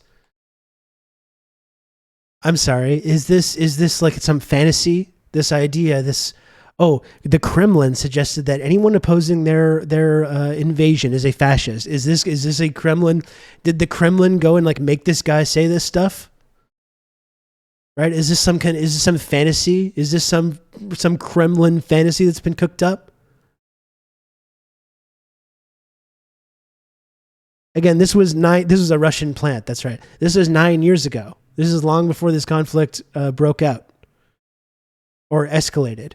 like some fantasy? This idea, the Kremlin suggested that anyone opposing their invasion is a fascist. Is this a Kremlin? Did the Kremlin go and like make this guy say this stuff? Right? Is this some fantasy? Is this some Kremlin fantasy that's been cooked up? Again, this was a Russian plant. That's right. This was 9 years ago. This is long before this conflict broke out or escalated.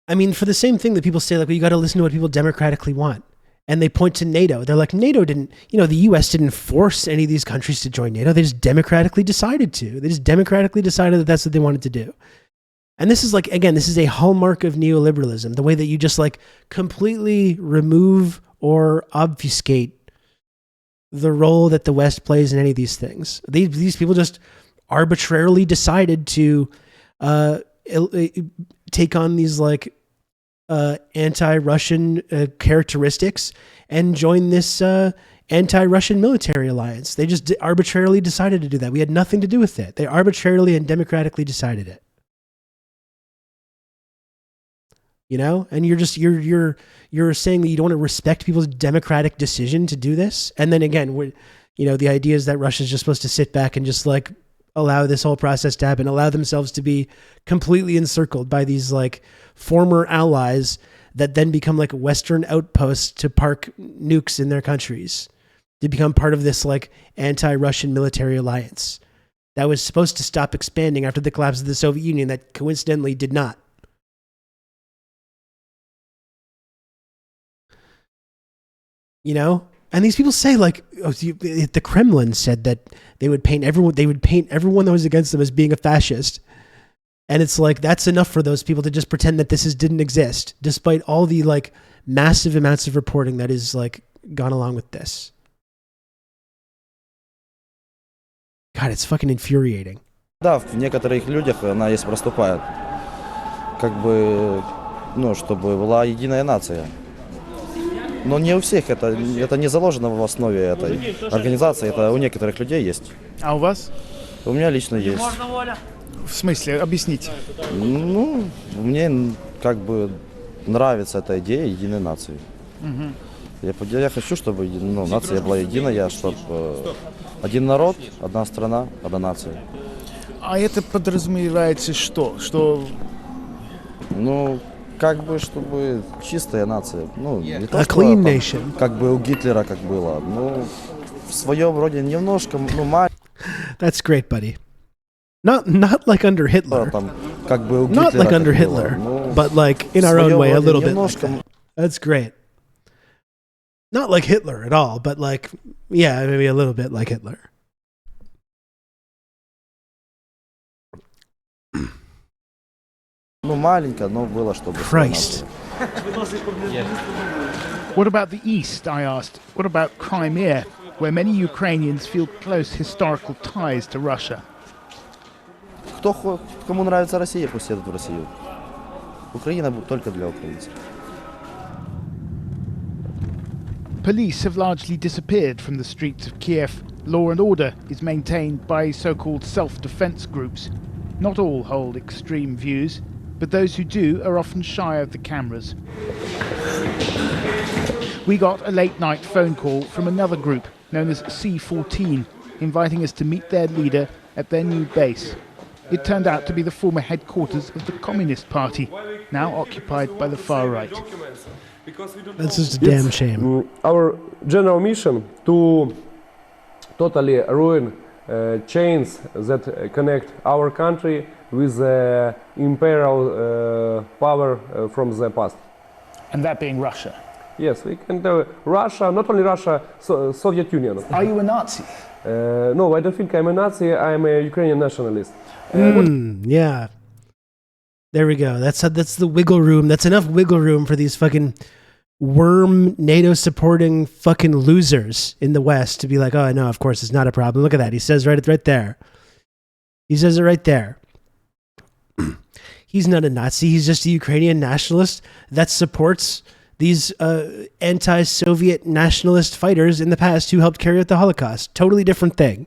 I mean, for the same thing that people say, like, well, you got to listen to what people democratically want. And they point to NATO. They're like, NATO didn't, the US didn't force any of these countries to join NATO. They just democratically decided to. They just democratically decided that that's what they wanted to do. And this is like, again, this is a hallmark of neoliberalism, the way that you just like completely remove or obfuscate the role that the West plays in any of these things. These people just arbitrarily decided to take on these like anti-Russian characteristics and join this anti-Russian military alliance. They just arbitrarily decided to do that. We had nothing to do with it. They arbitrarily and democratically decided it. And you're saying that you don't want to respect people's democratic decision to do this. And then again, the idea is that Russia's just supposed to sit back and just like allow this whole process to happen, allow themselves to be completely encircled by these like former allies that then become like Western outposts to park nukes in their countries, to become part of this like anti-Russian military alliance that was supposed to stop expanding after the collapse of the Soviet Union, that coincidentally did not. And these people say like, the Kremlin said that they would paint everyone that was against them as being a fascist. And it's like, that's enough for those people to just pretend that didn't exist, despite all the like massive amounts of reporting that is like gone along with this. God, it's fucking infuriating. Да, в некоторых людях она есть проступает. Чтобы была единая нация. Но не у всех, это не заложено в основе этой организации, это у некоторых людей есть. А у вас? У меня лично есть. В смысле? Объясните. Мне нравится эта идея единой нации. Я хочу, чтобы нация была единая, чтобы Один народ, одна страна, одна нация. А это подразумевается что? Что Ну, как бы, чтобы чистая нация. Ну, не то, A что clean там, nation. как бы у Гитлера как было. Ну, в своем роде немножко, ну, маленько That's great, buddy. Not like under Hitler. там, как бы у Not Гитлера like under как было. Hitler, Ну, but like in в our own своем way, a роде little bit like немножко that. That's great. Not like Hitler at all, but like, yeah, maybe a little bit like Hitler. ну, маленько, но было, чтобы... своя Christ. нация. What about the East, I asked? What about Crimea, where many Ukrainians feel close historical ties to Russia? Кому нравится Россия, пусть едут в Россию. Украина будет только для украинцев. Police have largely disappeared from the streets of Kiev. Law and order is maintained by so-called self-defense groups. Not all hold extreme views, but those who do are often shy of the cameras. We got a late-night phone call from another group known as C14, inviting us to meet their leader at their new base. It turned out to be the former headquarters of the Communist Party, now occupied by the far right. That's just a damn shame. Our general mission to totally ruin chains that connect our country with the imperial power from the past. And that being Russia. Yes, we can do Russia, not only Russia, Soviet Union. Are you a Nazi? No, I don't think I'm a Nazi, I'm a Ukrainian nationalist. Yeah. There we go. That's the wiggle room. That's enough wiggle room for these fucking worm NATO supporting fucking losers in the West to be like, oh no, of course it's not a problem. Look at that. He says right there. He says it right there. He's not a Nazi. He's just a Ukrainian nationalist that supports these anti-Soviet nationalist fighters in the past who helped carry out the Holocaust. Totally different thing.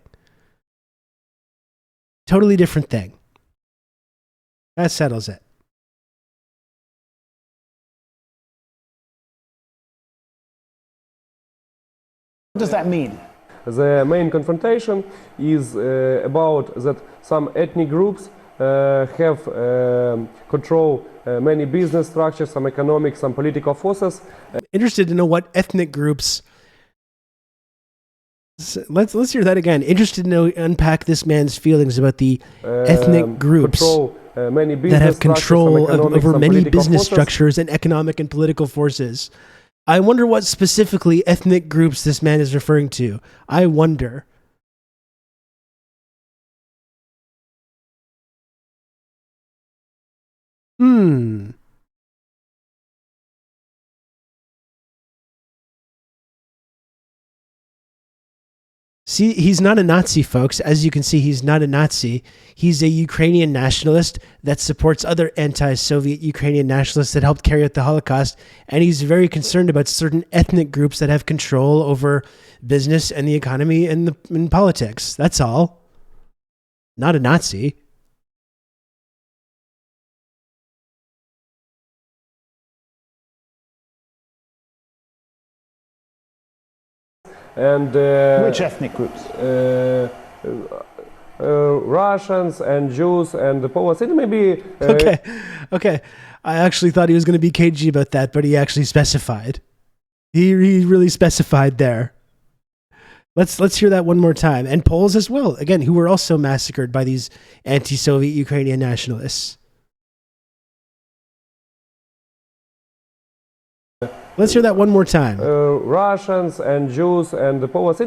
Totally different thing. That settles it. What does that mean? The main confrontation is about that some ethnic groups have control many business structures, some economic, some political forces. Interested to know what ethnic groups. Let's hear that again. Interested to know, unpack this man's feelings about the ethnic groups Many that have business control structures, some economic, over some many political business forces. structures and economic and political forces. I wonder what specifically ethnic groups this man is referring to. I wonder. See, he's not a Nazi, folks. As you can see, he's not a Nazi. He's a Ukrainian nationalist that supports other anti-Soviet Ukrainian nationalists that helped carry out the Holocaust. And he's very concerned about certain ethnic groups that have control over business and the economy and politics. That's all. Not a Nazi. And Which ethnic groups? Russians and Jews and the Poles. It may be Okay. I actually thought he was going to be cagey about that, but he actually specified. He really specified there. Let's hear that one more time. And Poles as well, again, who were also massacred by these anti-Soviet Ukrainian nationalists. Let's hear that one more time. Russians and Jews and the Poles.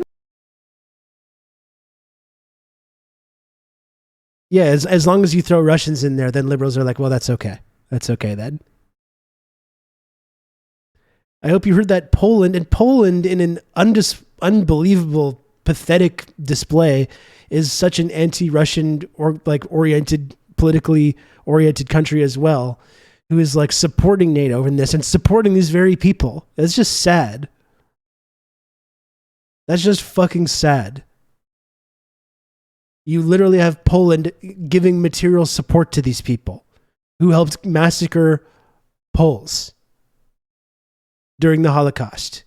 Yeah, as long as you throw Russians in there, then liberals are like, well, that's okay. That's okay then. I hope you heard that Poland, and Poland in an unbelievable, pathetic display is such an anti-Russian or politically oriented country as well, who is like supporting NATO in this and supporting these very people. It's just sad. That's just fucking sad. You literally have Poland giving material support to these people who helped massacre Poles during the Holocaust.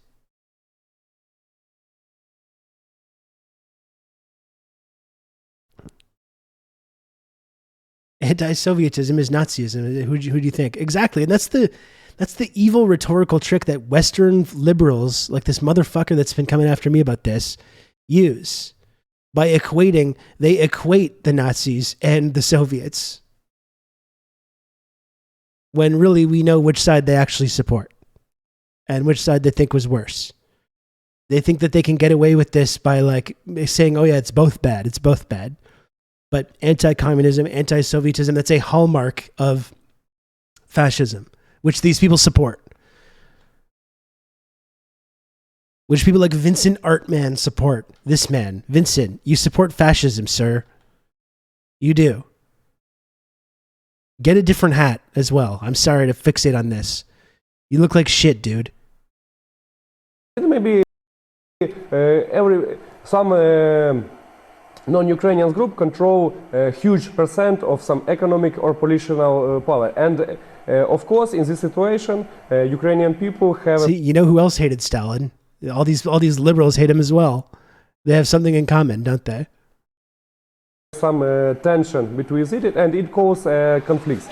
Anti-Sovietism is Nazism. Who do you think? Exactly. And that's the evil rhetorical trick that Western liberals, like this motherfucker that's been coming after me about this, use. By they equate the Nazis and the Soviets. When really we know which side they actually support. And which side they think was worse. They think that they can get away with this by like saying, oh yeah, it's both bad. It's both bad. But anti-communism, anti-Sovietism, that's a hallmark of fascism, which these people support. Which people like Vincent Artman support. This man, Vincent, you support fascism, sir. You do. Get a different hat as well. I'm sorry to fixate on this. You look like shit, dude. Maybe some non-Ukrainian group control a huge percent of some economic or political power. And of course, in this situation, Ukrainian people have... See, you know who else hated Stalin? All these liberals hate him as well. They have something in common, don't they? Some tension between it, and it causes conflicts.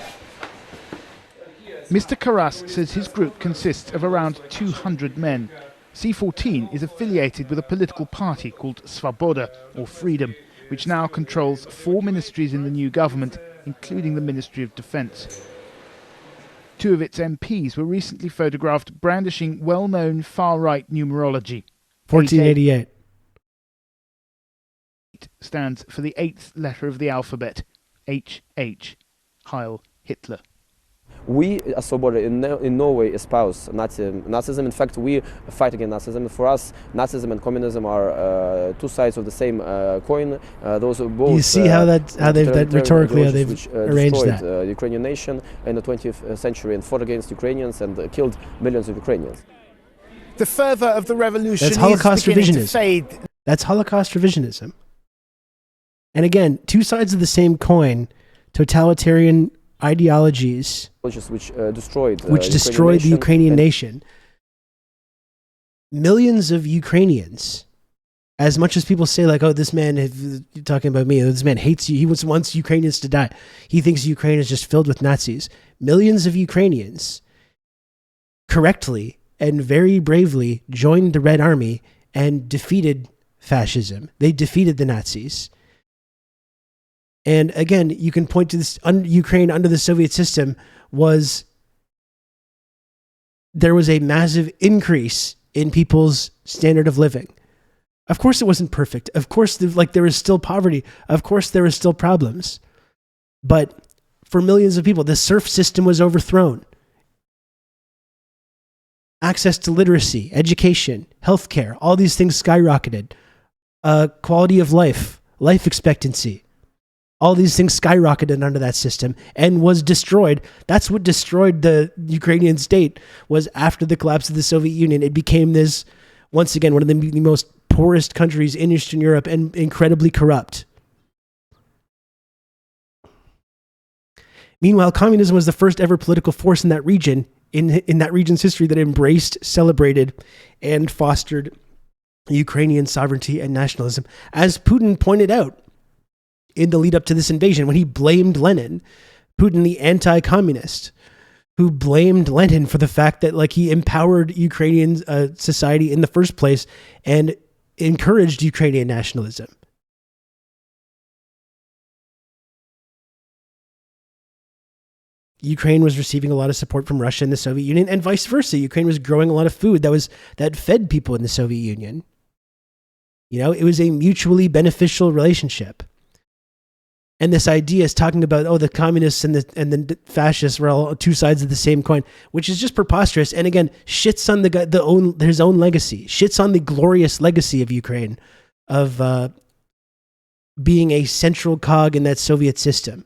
Mr. Karas says his group consists of around 200 men. C14 is affiliated with a political party called Svoboda, or Freedom, which now controls 4 ministries in the new government, including the Ministry of Defence. 2 of its MPs were recently photographed brandishing well-known far-right numerology. 1488 stands for the 8th letter of the alphabet, HH, Heil Hitler. We, as Svoboda, in no way espouse Nazism. In fact, we fight against Nazism. For us, Nazism and communism are 2 sides of the same coin. Those are both. You see how they've rhetorically how they've arranged destroyed that. The Ukrainian nation in the 20th century and fought against Ukrainians and killed millions of Ukrainians. The fervour of the revolution That's Holocaust is beginning to revisionism. fade. That's Holocaust revisionism. And again, 2 sides of the same coin, totalitarian ideologies Which destroyed the Ukrainian nation. Millions of Ukrainians, as much as people say like, oh, this man, you're talking about me, this man hates you, he wants Ukrainians to die. He thinks Ukraine is just filled with Nazis. Millions of Ukrainians correctly and very bravely joined the Red Army and defeated fascism. They defeated the Nazis. And again, you can point to this, Ukraine under the Soviet system there was a massive increase in people's standard of living. Of course it wasn't perfect. Of course, there was still poverty. Of course there were still problems. But for millions of people, the serf system was overthrown. Access to literacy, education, healthcare, all these things skyrocketed. Quality of life, life expectancy. All these things skyrocketed under that system and was destroyed. That's what destroyed the Ukrainian state, was after the collapse of the Soviet Union. It became this, once again, one of the most poorest countries in Eastern Europe and incredibly corrupt. Meanwhile, communism was the first ever political force in that region, in that region's history, that embraced, celebrated, and fostered Ukrainian sovereignty and nationalism. As Putin pointed out, in the lead up to this invasion, when he blamed Lenin, Putin, the anti-communist, who blamed Lenin for the fact that he empowered Ukrainian society in the first place and encouraged Ukrainian nationalism. Ukraine was receiving a lot of support from Russia and the Soviet Union, and vice versa. Ukraine was growing a lot of food that fed people in the Soviet Union. It was a mutually beneficial relationship. And this idea is talking about, the communists and the fascists were all 2 sides of the same coin, which is just preposterous. And again, shits on his own legacy, shits on the glorious legacy of Ukraine, of being a central cog in that Soviet system,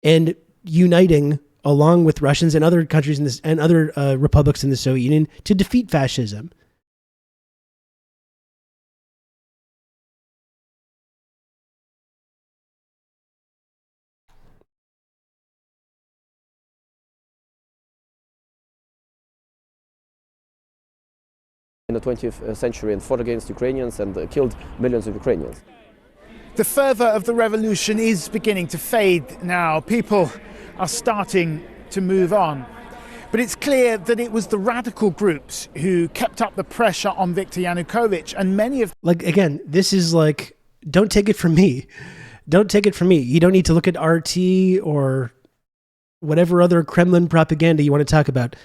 and uniting along with Russians and other countries and other republics in the Soviet Union to defeat fascism. In the 20th century and fought against Ukrainians and killed millions of Ukrainians. The fervour of the revolution is beginning to fade now. People are starting to move on. But it's clear that it was the radical groups who kept up the pressure on Viktor Yanukovych, and many of... Like, again, this is like, don't take it from me. Don't take it from me. You don't need to look at RT or whatever other Kremlin propaganda you want to talk about.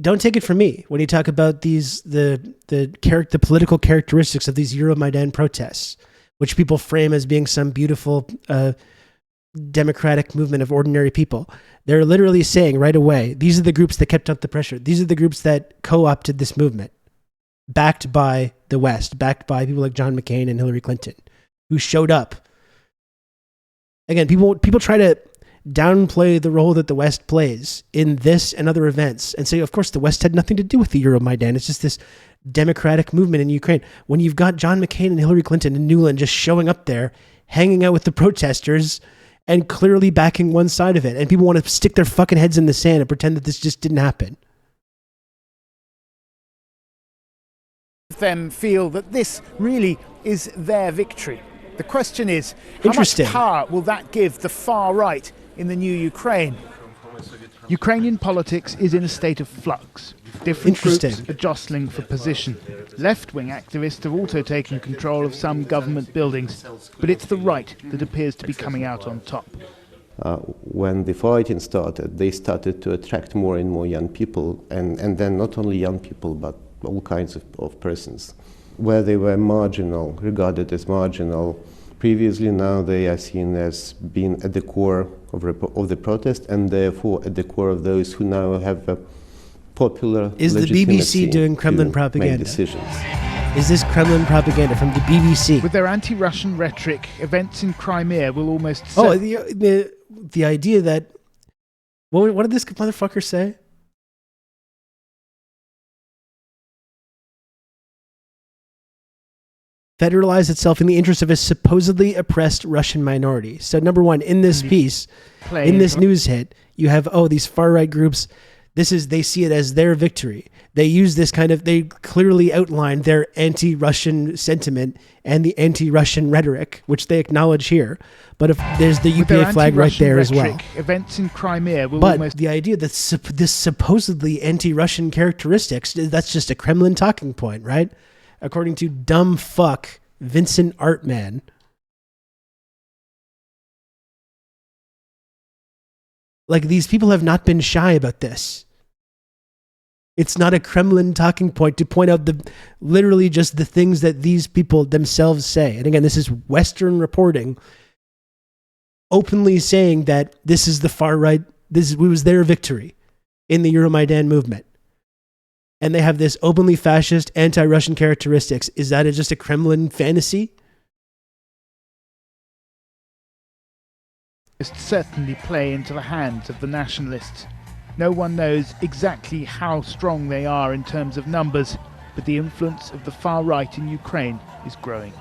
Don't take it from me when you talk about these the political characteristics of these Euromaidan protests, which people frame as being some beautiful democratic movement of ordinary people. They're literally saying right away, these are the groups that kept up the pressure. These are the groups that co-opted this movement, backed by the West, backed by people like John McCain and Hillary Clinton, who showed up. Again, people try to downplay the role that the West plays in this and other events and say, of course, the West had nothing to do with the Euromaidan. It's just this democratic movement in Ukraine. When you've got John McCain and Hillary Clinton and Newland just showing up there, hanging out with the protesters and clearly backing one side of it. And people want to stick their fucking heads in the sand and pretend that this just didn't happen. them feel that this really is their victory. The question is, how much Interesting. power will that give the far right in the new Ukraine? Ukrainian politics is in a state of flux. Different groups Interesting. are jostling for position. Left-wing activists have also taken control of some government buildings, but it's the right that appears to be coming out on top. When the fighting started, they started to attract more and more young people, and then not only young people, but all kinds of persons. Where they were marginal, regarded as marginal previously, now they are seen as being at the core of the protest, and therefore at the core of those who now have a popular Is the legitimacy BBC doing Kremlin to propaganda? make decisions. Is this Kremlin propaganda from the BBC? With their anti-Russian rhetoric, events in Crimea will almost... Oh, the idea that... What did this motherfucker say? Federalize itself in the interest of a supposedly oppressed Russian minority. So number one, in this piece, in this news hit, you have, these far-right groups, they see it as their victory. They use this they clearly outline their anti-Russian sentiment and the anti-Russian rhetoric, which they acknowledge here. But if there's the UPA flag right there as well. Events in Crimea will But the idea that this supposedly anti-Russian characteristics, that's just a Kremlin talking point, right? According to dumb fuck Vincent Artman. Like, these people have not been shy about this. It's not a Kremlin talking point to point out literally just the things that these people themselves say. And again, this is Western reporting openly saying that this is the far right, it was their victory in the Euromaidan movement. And they have this openly fascist, anti-Russian characteristics. Is that just a Kremlin fantasy? certainly play into the hands of the nationalists. No one knows exactly how strong they are in terms of numbers, but the influence of the far right in Ukraine is growing.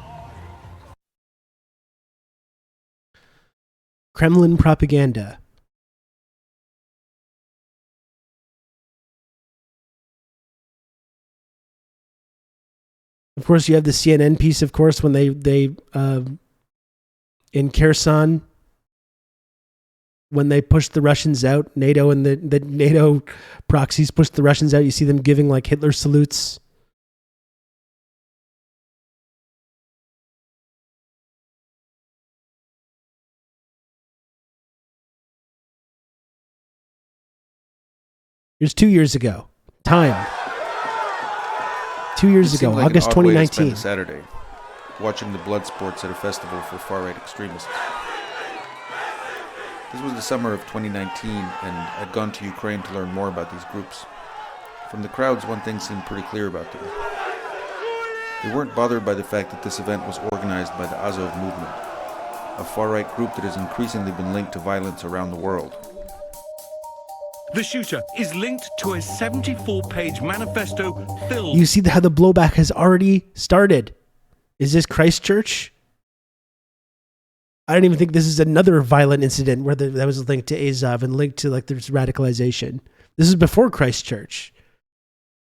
Kremlin propaganda. Of course, you have the CNN piece, of course, when they in Kherson, when they pushed the Russians out, NATO and the NATO proxies pushed the Russians out, you see them giving like Hitler salutes. Here's 2 years ago. Time. 2 years ago, Like August an odd way to 2019. spend a Saturday, watching the blood sports at a festival for far-right extremists. This was the summer of 2019, and I'd gone to Ukraine to learn more about these groups. From the crowds, one thing seemed pretty clear about them. They weren't bothered by the fact that this event was organized by the Azov movement, a far-right group that has increasingly been linked to violence around the world. The shooter is linked to a 74-page manifesto filled... You see how the blowback has already started. Is this Christchurch? I don't even think this is another violent incident where that was linked to Azov and linked to like this radicalization. This is before Christchurch.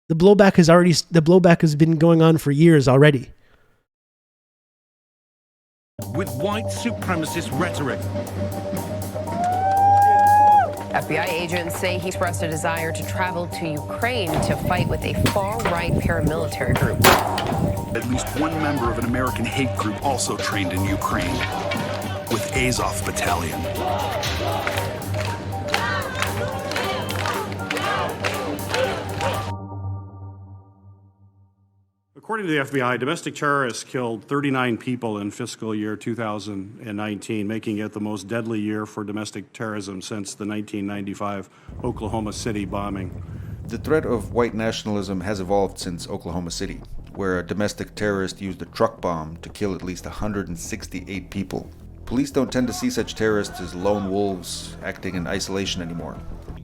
The blowback has been going on for years already. with white supremacist rhetoric. FBI agents say he expressed a desire to travel to Ukraine to fight with a far-right paramilitary group. At least one member of an American hate group also trained in Ukraine with Azov Battalion. According to the FBI, domestic terrorists killed 39 people in fiscal year 2019, making it the most deadly year for domestic terrorism since the 1995 Oklahoma City bombing. The threat of white nationalism has evolved since Oklahoma City, where a domestic terrorist used a truck bomb to kill at least 168 people. Police don't tend to see such terrorists as lone wolves acting in isolation anymore.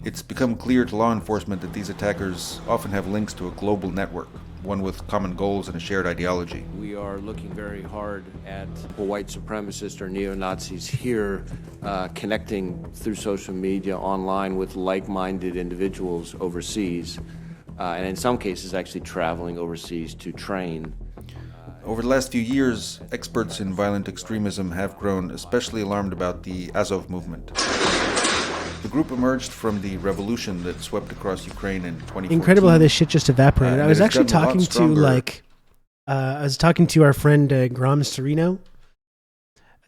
It's become clear to law enforcement that these attackers often have links to a global network, one with common goals and a shared ideology. We are looking very hard at white supremacists or neo-Nazis here, connecting through social media online with like-minded individuals overseas, and in some cases actually traveling overseas to train. Over the last few years, experts in violent extremism have grown especially alarmed about the Azov movement. The group emerged from the revolution that swept across Ukraine in 2014. Incredible how this shit just evaporated. I was actually talking to our friend Grom Serino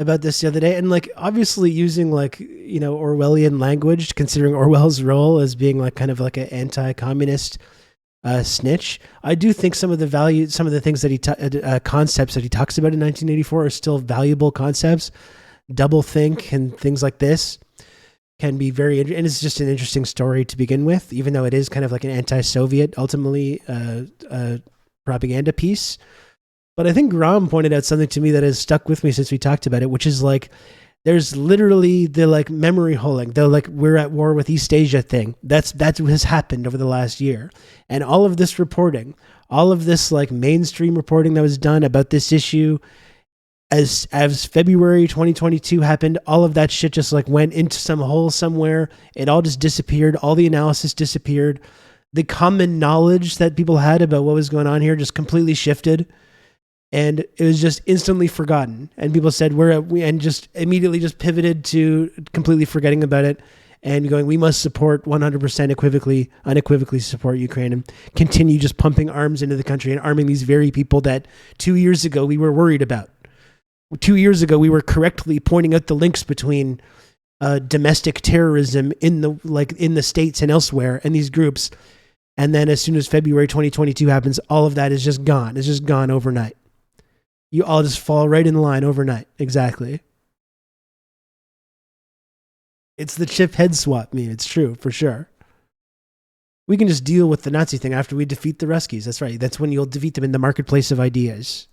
about this the other day, and obviously using Orwellian language, considering Orwell's role as being kind of like an anti-communist snitch. I do think some of the things that concepts that he talks about in 1984 are still valuable concepts. Doublethink and things like this can be very, and it's just an interesting story to begin with, even though it is kind of like an anti-Soviet, ultimately, propaganda piece. But I think Grom pointed out something to me that has stuck with me since we talked about it, which is there's literally the memory holding, the we're at war with East Asia thing. That has happened over the last year. And all of this reporting, all of this mainstream reporting that was done about this issue, as February 2022 happened, all of that shit just went into some hole somewhere. It all just disappeared. All the analysis disappeared. The common knowledge that people had about what was going on here just completely shifted, and it was just instantly forgotten. And people said and just immediately just pivoted to completely forgetting about it and going, we must support 100% unequivocally support Ukraine and continue just pumping arms into the country and arming these very people that 2 years ago we were worried about. 2 years ago, we were correctly pointing out the links between domestic terrorism in the States and elsewhere, and these groups. And then as soon as February 2022 happens, all of that is just gone. It's just gone overnight. You all just fall right in line overnight. Exactly. It's the chip head swap meme. It's true, for sure. We can just deal with the Nazi thing after we defeat the Ruskies. That's right. That's when you'll defeat them in the marketplace of ideas.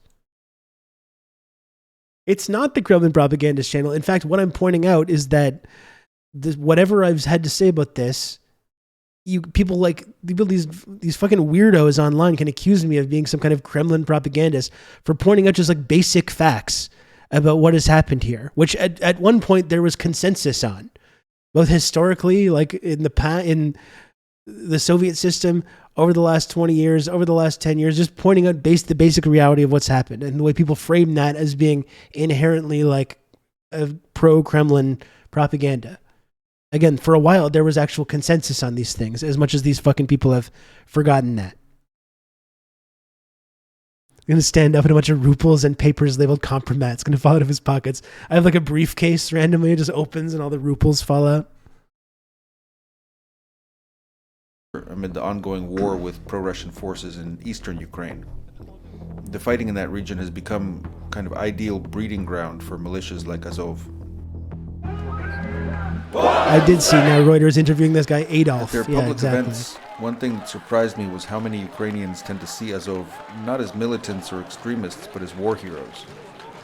It's not the Kremlin propagandist channel. In fact, what I'm pointing out is that whatever I've had to say about this, these fucking weirdos online can accuse me of being some kind of Kremlin propagandist for pointing out just basic facts about what has happened here, which at one point there was consensus on, both historically, in the Soviet system, over the last 20 years, over the last 10 years, just pointing out the basic reality of what's happened and the way people frame that as being inherently a pro-Kremlin propaganda. Again, for a while, there was actual consensus on these things, as much as these fucking people have forgotten that. I'm going to stand up in a bunch of ruples and papers labeled compromat. It's going to fall out of his pockets. I have a briefcase randomly, it just opens and all the ruples fall out. Amid the ongoing war with pro-Russian forces in eastern Ukraine. The fighting in that region has become kind of ideal breeding ground for militias like Azov. I did see now Reuters interviewing this guy Adolf. At their public events, one thing that surprised me was how many Ukrainians tend to see Azov not as militants or extremists, but as war heroes.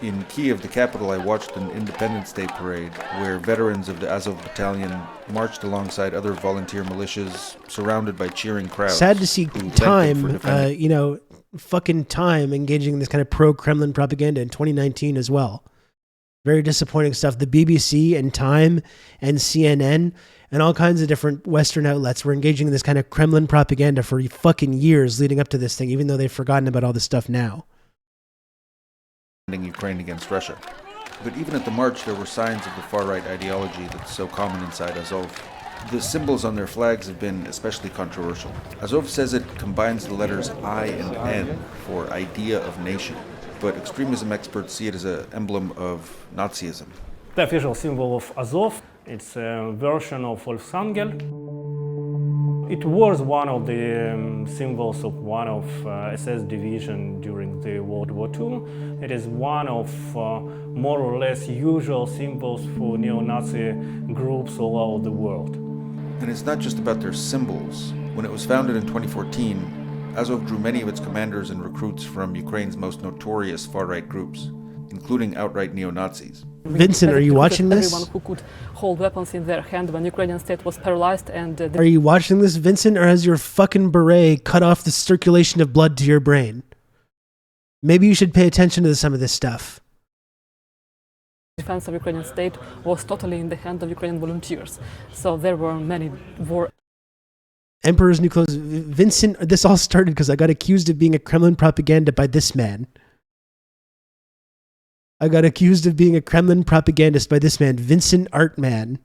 In Kiev, the capital, I watched an Independence Day parade where veterans of the Azov battalion marched alongside other volunteer militias, surrounded by cheering crowds. Sad to see Time, fucking Time engaging in this kind of pro-Kremlin propaganda in 2019 as well. Very disappointing stuff. The BBC and Time and CNN and all kinds of different Western outlets were engaging in this kind of Kremlin propaganda for fucking years leading up to this thing, even though they've forgotten about all this stuff now. Ukraine against Russia. But even at the march, there were signs of the far-right ideology that's so common inside Azov. The symbols on their flags have been especially controversial. Azov says it combines the letters I and N for idea of nation, but extremism experts see it as an emblem of Nazism. The official symbol of Azov, it's a version of Volksangel. It was one of the symbols of one of SS division during the World War II. It is one of more or less usual symbols for neo-Nazi groups all over the world. And it's not just about their symbols. When it was founded in 2014, Azov drew many of its commanders and recruits from Ukraine's most notorious far-right groups, including outright neo-Nazis. Vincent, are you watching this? Everyone who could hold weapons in their hand when Ukrainian state was paralyzed and... Are you watching this, Vincent, or has your fucking beret cut off the circulation of blood to your brain? Maybe you should pay attention to some of this stuff. Defense of Ukrainian state was totally in the hand of Ukrainian volunteers. So there were many war... Emperor's New Clothes. Vincent, this all started because I got accused of being a Kremlin propaganda by this man. I got accused of being a Kremlin propagandist by this man, Vincent Artman,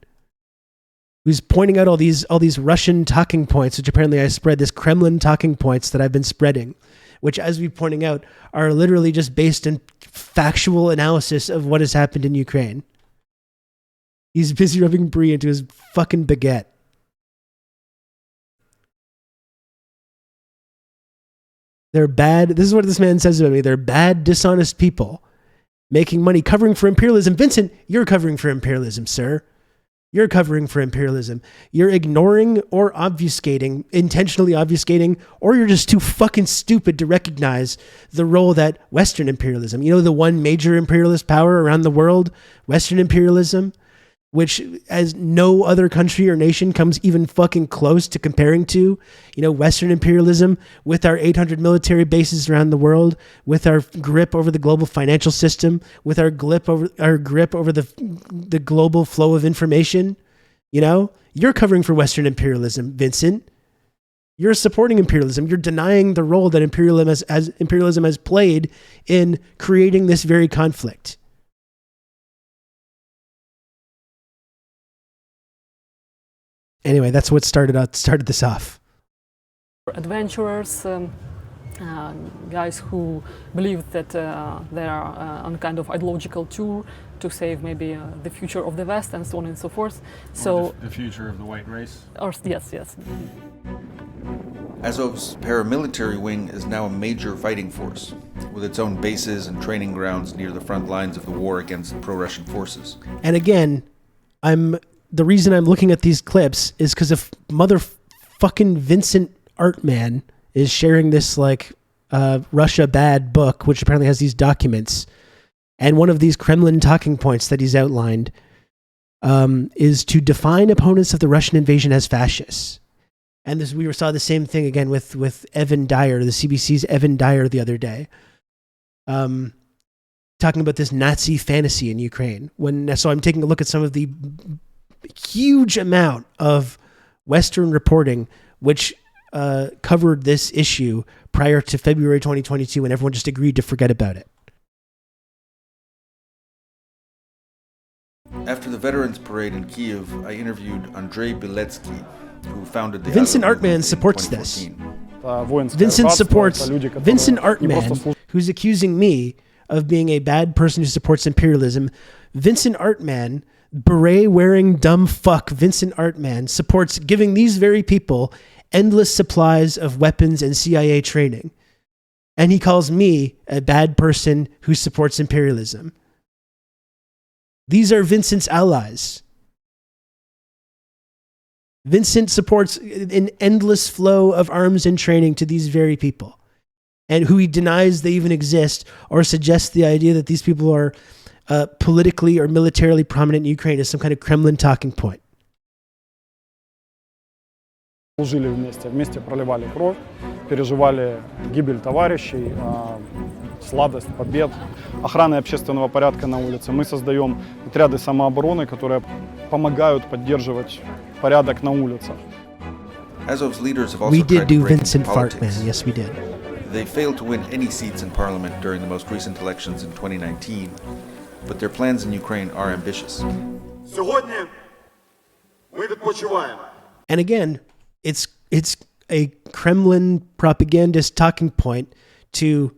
who's pointing out all these Russian talking points, which apparently I spread, this Kremlin talking points that I've been spreading, which, as we're pointing out, are literally just based in factual analysis of what has happened in Ukraine. He's busy rubbing brie into his fucking baguette. They're bad. This is what this man says about me. They're bad, dishonest people making money, covering for imperialism. Vincent, you're covering for imperialism, sir. You're covering for imperialism. You're ignoring or obfuscating, intentionally obfuscating, or you're just too fucking stupid to recognize the role that Western imperialism, you know, the one major imperialist power around the world, Western imperialism, which as no other country or nation comes even fucking close to comparing to, you know, Western imperialism with our 800 military bases around the world, with our grip over the global financial system, with our grip over the global flow of information. You know, you're covering for Western imperialism, Vincent. You're supporting imperialism. You're denying the role that imperialism has played in creating this very conflict. Anyway, that's what started this off. Adventurers, guys who believe that they are on a kind of ideological tour to save maybe the future of the West and so on and so forth. So the future of the white race? Or, yes. Azov's paramilitary wing is now a major fighting force, with its own bases and training grounds near the front lines of the war against pro-Russian forces. And again, the reason I'm looking at these clips is because if motherfucking Vincent Artman is sharing this like Russia bad book, which apparently has these documents, and one of these Kremlin talking points that he's outlined is to define opponents of the Russian invasion as fascists. And we saw the same thing again with Evan Dyer, the CBC's Evan Dyer the other day, talking about this Nazi fantasy in Ukraine. So I'm taking a look at some of the huge amount of Western reporting which covered this issue prior to February 2022, and everyone just agreed to forget about it. After the Veterans Parade in Kyiv, I interviewed Andrei Beletsky, who founded the Vincent Artman supports this. Vincent Artman, who's accusing me of being a bad person who supports imperialism. Vincent Artman, beret-wearing dumb fuck Vincent Artman, supports giving these very people endless supplies of weapons and CIA training. And he calls me a bad person who supports imperialism. These are Vincent's allies. Vincent supports an endless flow of arms and training to these very people, and who he denies they even exist, or suggests the idea that these people are politically or militarily prominent in Ukraine is some kind of Kremlin talking point. Служили вместе проливали кровь, переживали гибель товарищей, сладость побед, охраны общественного порядка на улице. Мы создаем отряды самообороны, которые помогают поддерживать порядок на улицах. Azov's leaders have also tried to break into politics. Yes, we did. They failed to win any seats in parliament during the most recent elections in 2019. but their plans in Ukraine are ambitious. And again, it's a Kremlin propagandist talking point to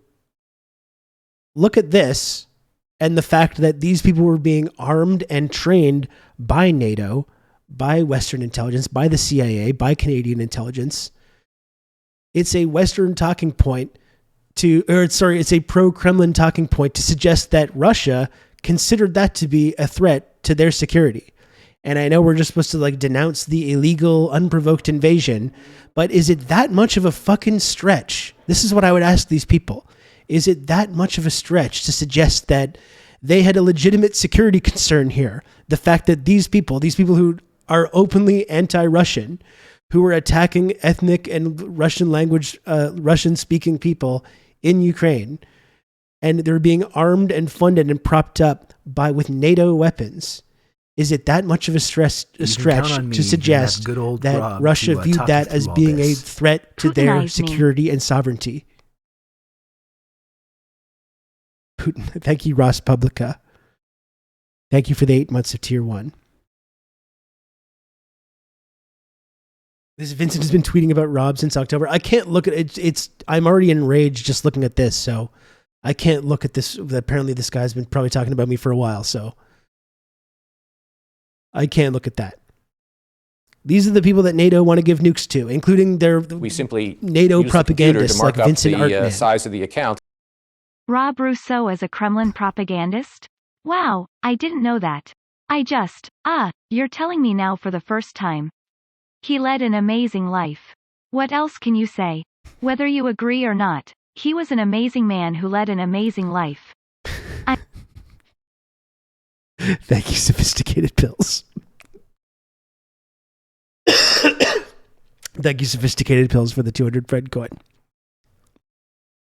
look at this and the fact that these people were being armed and trained by NATO, by Western intelligence, by the CIA, by Canadian intelligence. It's a Western talking point it's a pro-Kremlin talking point to suggest that Russia considered that to be a threat to their security. And I know we're just supposed to like denounce the illegal, unprovoked invasion, but is it that much of a fucking stretch? This is what I would ask these people. Is it that much of a stretch to suggest that they had a legitimate security concern here? The fact that these people who are openly anti-Russian, who were attacking ethnic and Russian language, Russian-speaking people in Ukraine, and they're being armed and funded and propped up with NATO weapons. Is it that much of a stretch to suggest that Russia viewed that as being a threat to their security and sovereignty? Putin. Thank you, Ross Publica. Thank you for the 8 months of Tier 1. This Vincent has been tweeting about Rob since October. I can't look at it. I'm already enraged just looking at this, so I can't look at this. Apparently this guy's been probably talking about me for a while, so I can't look at that. These are the people that NATO want to give nukes to, including their NATO propagandists like Vincent Artman. Size of the account. Rob Rousseau is a Kremlin propagandist? Wow, I didn't know that. You're telling me now for the first time. He led an amazing life. What else can you say? Whether you agree or not, he was an amazing man who led an amazing life. Thank you, Sophisticated Pills. Thank you, Sophisticated Pills, for the 200 Fred coin.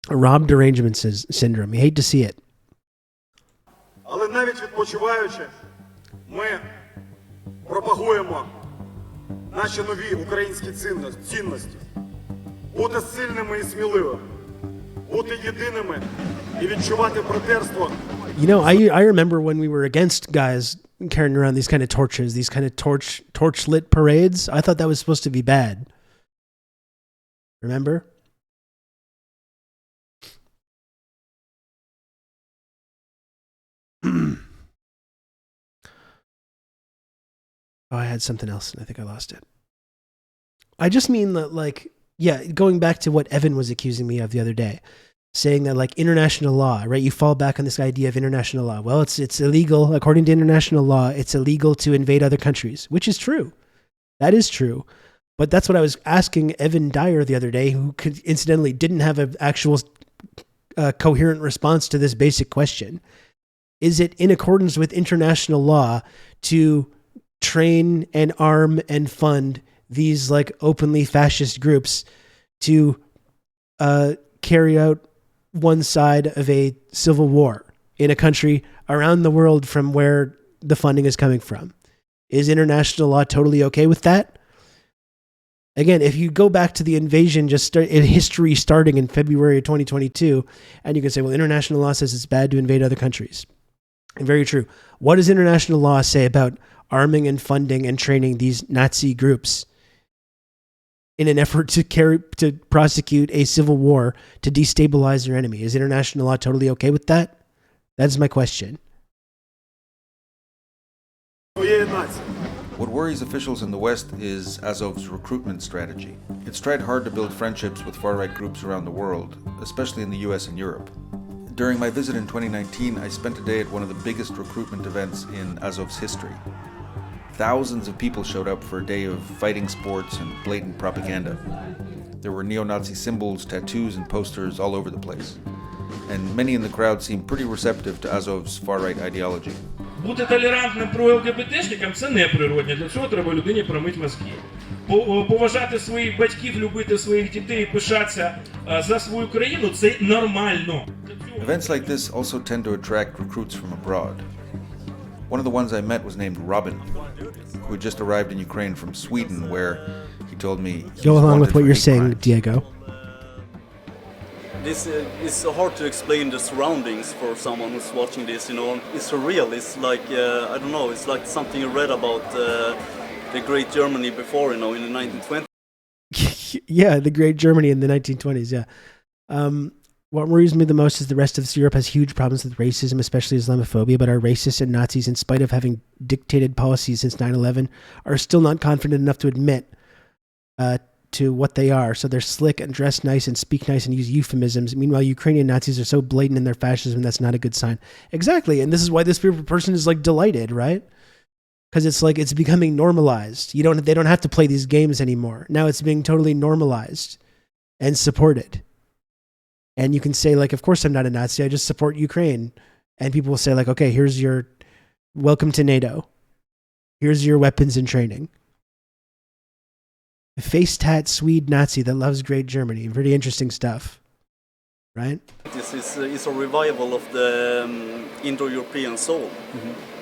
Rob derangement syndrome. You hate to see it. Але навіть відпочиваючи, ми пропагуємо наші нові українські цінності. Бути сильними і сміливими. Бути єдиними і відчувати братерство. You know, I remember when we were against guys carrying around these kind of torches, these kind of torch lit parades. I thought that was supposed to be bad. Remember? Oh, I had something else and I think I lost it. I just mean that, like, yeah, going back to what Evan was accusing me of the other day, saying that, like, international law, right? You fall back on this idea of international law. Well, it's illegal. According to international law, it's illegal to invade other countries, which is true. That is true. But that's what I was asking Evan Dyer the other day, who incidentally didn't have an actual coherent response to this basic question. Is it in accordance with international law to train and arm and fund these like openly fascist groups to carry out one side of a civil war in a country around the world from where the funding is coming from? Is international law totally okay with that? Again, if you go back to the invasion, in history starting in February of 2022, and you can say, well, international law says it's bad to invade other countries. And very true. What does international law say about arming and funding and training these Nazi groups in an effort to prosecute a civil war to destabilize their enemy? Is international law totally okay with that? That's my question. What worries officials in the West is Azov's recruitment strategy. It's tried hard to build friendships with far-right groups around the world, especially in the US and Europe. During my visit in 2019, I spent a day at one of the biggest recruitment events in Azov's history. Thousands of people showed up for a day of fighting sports and blatant propaganda. There were neo-Nazi symbols, tattoos, and posters all over the place. And many in the crowd seemed pretty receptive to Azov's far-right ideology. Бути толерантним про ЛГБТшникам – це не природне. Для цього треба людині промити мозки. Поважати своїх батьків, любити своїх дітей, пишатися за свою країну – це нормально. Events like this also tend to attract recruits from abroad. One of the ones I met was named Robin, who had just arrived in Ukraine from Sweden, where he told me... Go along with what you're saying, Diego. this it's hard to explain the surroundings for someone who's watching this. You know, it's surreal. It's like I don't know. It's like something you read about the great Germany before. You know, in the 1920s. Yeah, the great Germany in the 1920s. Yeah. What worries me the most is the rest of Europe has huge problems with racism, especially Islamophobia, but our racists and Nazis, in spite of having dictated policies since 9/11, are still not confident enough to admit to what they are. So they're slick and dress nice and speak nice and use euphemisms. Meanwhile, Ukrainian Nazis are so blatant in their fascism, that's not a good sign. Exactly. And this is why this person is like delighted, right? Because it's like it's becoming normalized. They don't have to play these games anymore. Now it's being totally normalized and supported. And you can say, like, of course I'm not a Nazi, I just support Ukraine. And people will say, like, okay, here's your welcome to NATO. Here's your weapons and training. A face tat Swede Nazi that loves great Germany. Pretty interesting stuff, right? This is a revival of the Indo-European soul.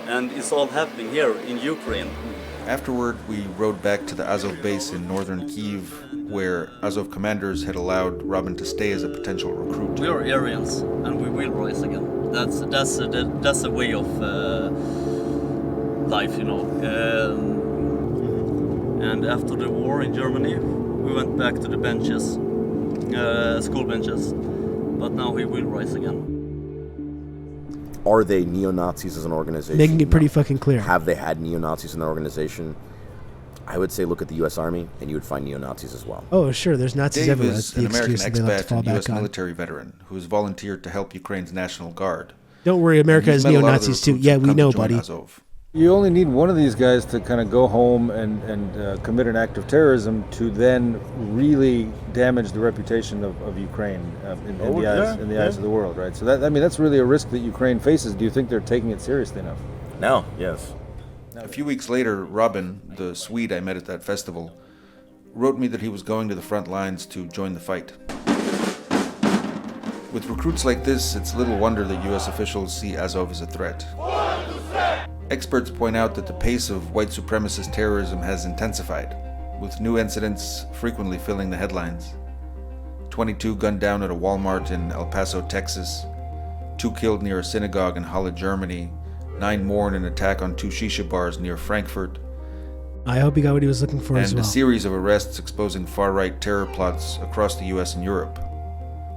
And it's all happening here in Ukraine. Afterward, we rode back to the Azov base in northern Kyiv, where Azov commanders had allowed Robin to stay as a potential recruit. We are Aryans, and we will rise again. That's a way of life, you know. And after the war in Germany, we went back to the benches, school benches. But now we will rise again. Are they neo-Nazis as an organization? Making it pretty fucking clear. Have they had neo-Nazis in their organization? I would say look at the U.S. Army, and you would find neo-Nazis as well. Oh, sure, there's Nazis Dave everywhere. is That's the an American excuse that they like to expat fall and U.S. back on. military veteran who has volunteered to help Ukraine's National Guard. Don't worry, America And has he's met a lot of the neo-Nazis too. recruits Yeah, who've we come to know, join buddy. Azov. You only need one of these guys to kind of go home and commit an act of terrorism to then really damage the reputation of Ukraine in the eyes of the world, right? So that's really a risk that Ukraine faces. Do you think they're taking it seriously enough? No, yes. A few weeks later, Robin, the Swede I met at that festival, wrote me that he was going to the front lines to join the fight. With recruits like this, it's little wonder that US officials see Azov as a threat. Experts point out that the pace of white supremacist terrorism has intensified, with new incidents frequently filling the headlines. 22 gunned down at a Walmart in El Paso, Texas, 2 killed near a synagogue in Halle, Germany, 9 more in an attack on 2 shisha bars near Frankfurt, I hope he got what he was looking for as and well. a series of arrests exposing far-right terror plots across the US and Europe.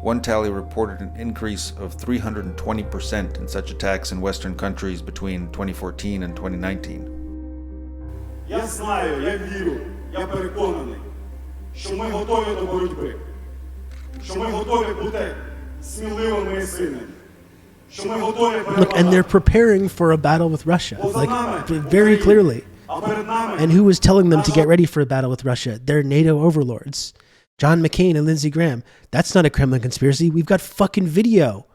One tally reported an increase of 320% in such attacks in Western countries between 2014 and 2019. Я знаю, я вірю, я переконаний, що ми готові до боротьби, що ми готові бути сміливими і сильними, що ми готові Look, and they're preparing for a battle with Russia, like very clearly. And who was telling them to get ready for a battle with Russia? They're NATO overlords. John McCain and Lindsey Graham. That's not a Kremlin conspiracy. We've got fucking video.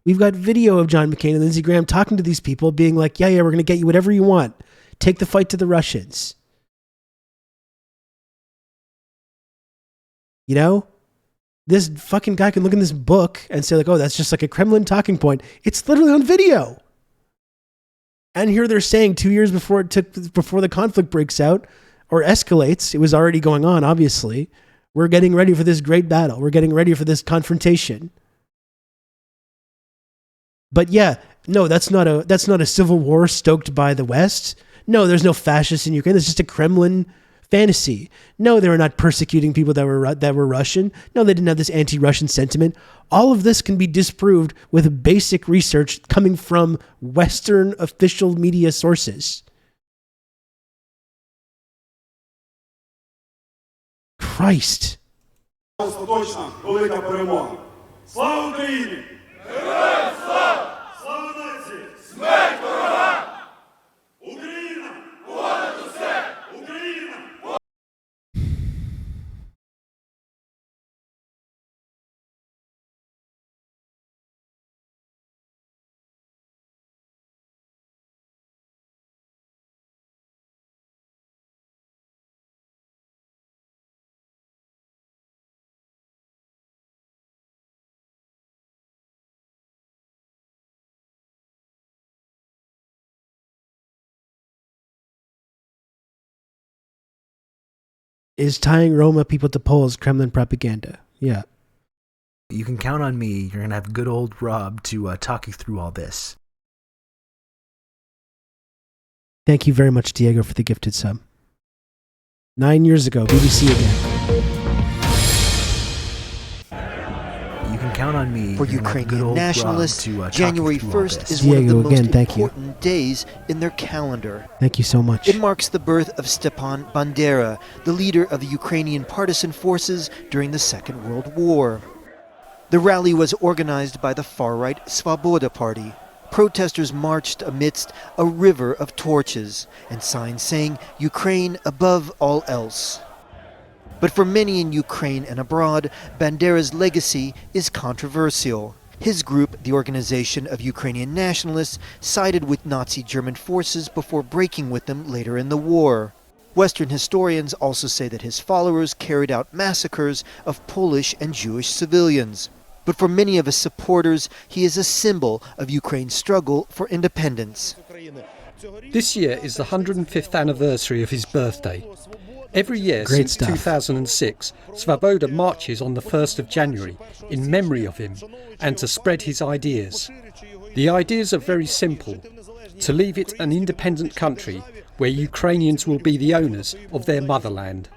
We've got video of John McCain and Lindsey Graham talking to these people, being like, yeah, we're going to get you whatever you want. Take the fight to the Russians. You know? This fucking guy can look in this book and say, like, oh, that's just like a Kremlin talking point. It's literally on video. And here they're saying 2 years before the conflict breaks out or escalates, it was already going on, obviously. We're getting ready for this great battle. We're getting ready for this confrontation. But yeah, no, that's not a civil war stoked by the West. No, there's no fascists in Ukraine. It's just a Kremlin fantasy. No, they were not persecuting people that were Russian. No, they didn't have this anti-Russian sentiment. All of this can be disproved with basic research coming from Western official media sources. Christ. Остаточна велика перемога. Слава Україні! Героям слава! Слава нації! Смерть ворогам! Україна! Понад усе! Україна! Is tying Roma people to Poles Kremlin propaganda? Yeah. You can count on me. You're going to have good old Rob to talk you through all this. Thank you very much, Diego, for the gifted sub. 9 years ago, BBC again. You can count on me. For Ukrainian nationalists, January 1st is Diego, one of the most again, thank you. important days in their calendar. Thank you so much. It marks the birth of Stepan Bandera, the leader of the Ukrainian partisan forces during the Second World War. The rally was organized by the far-right Svoboda Party. Protesters marched amidst a river of torches and signs saying, "Ukraine above all else." But for many in Ukraine and abroad, Bandera's legacy is controversial. His group, the Organization of Ukrainian Nationalists, sided with Nazi German forces before breaking with them later in the war. Western historians also say that his followers carried out massacres of Polish and Jewish civilians. But for many of his supporters, he is a symbol of Ukraine's struggle for independence. This year is the 105th anniversary of his birthday. Every year Great since stuff. 2006, Svoboda marches on the 1st of January in memory of him and to spread his ideas. The ideas are very simple: to leave it an independent country where Ukrainians will be the owners of their motherland.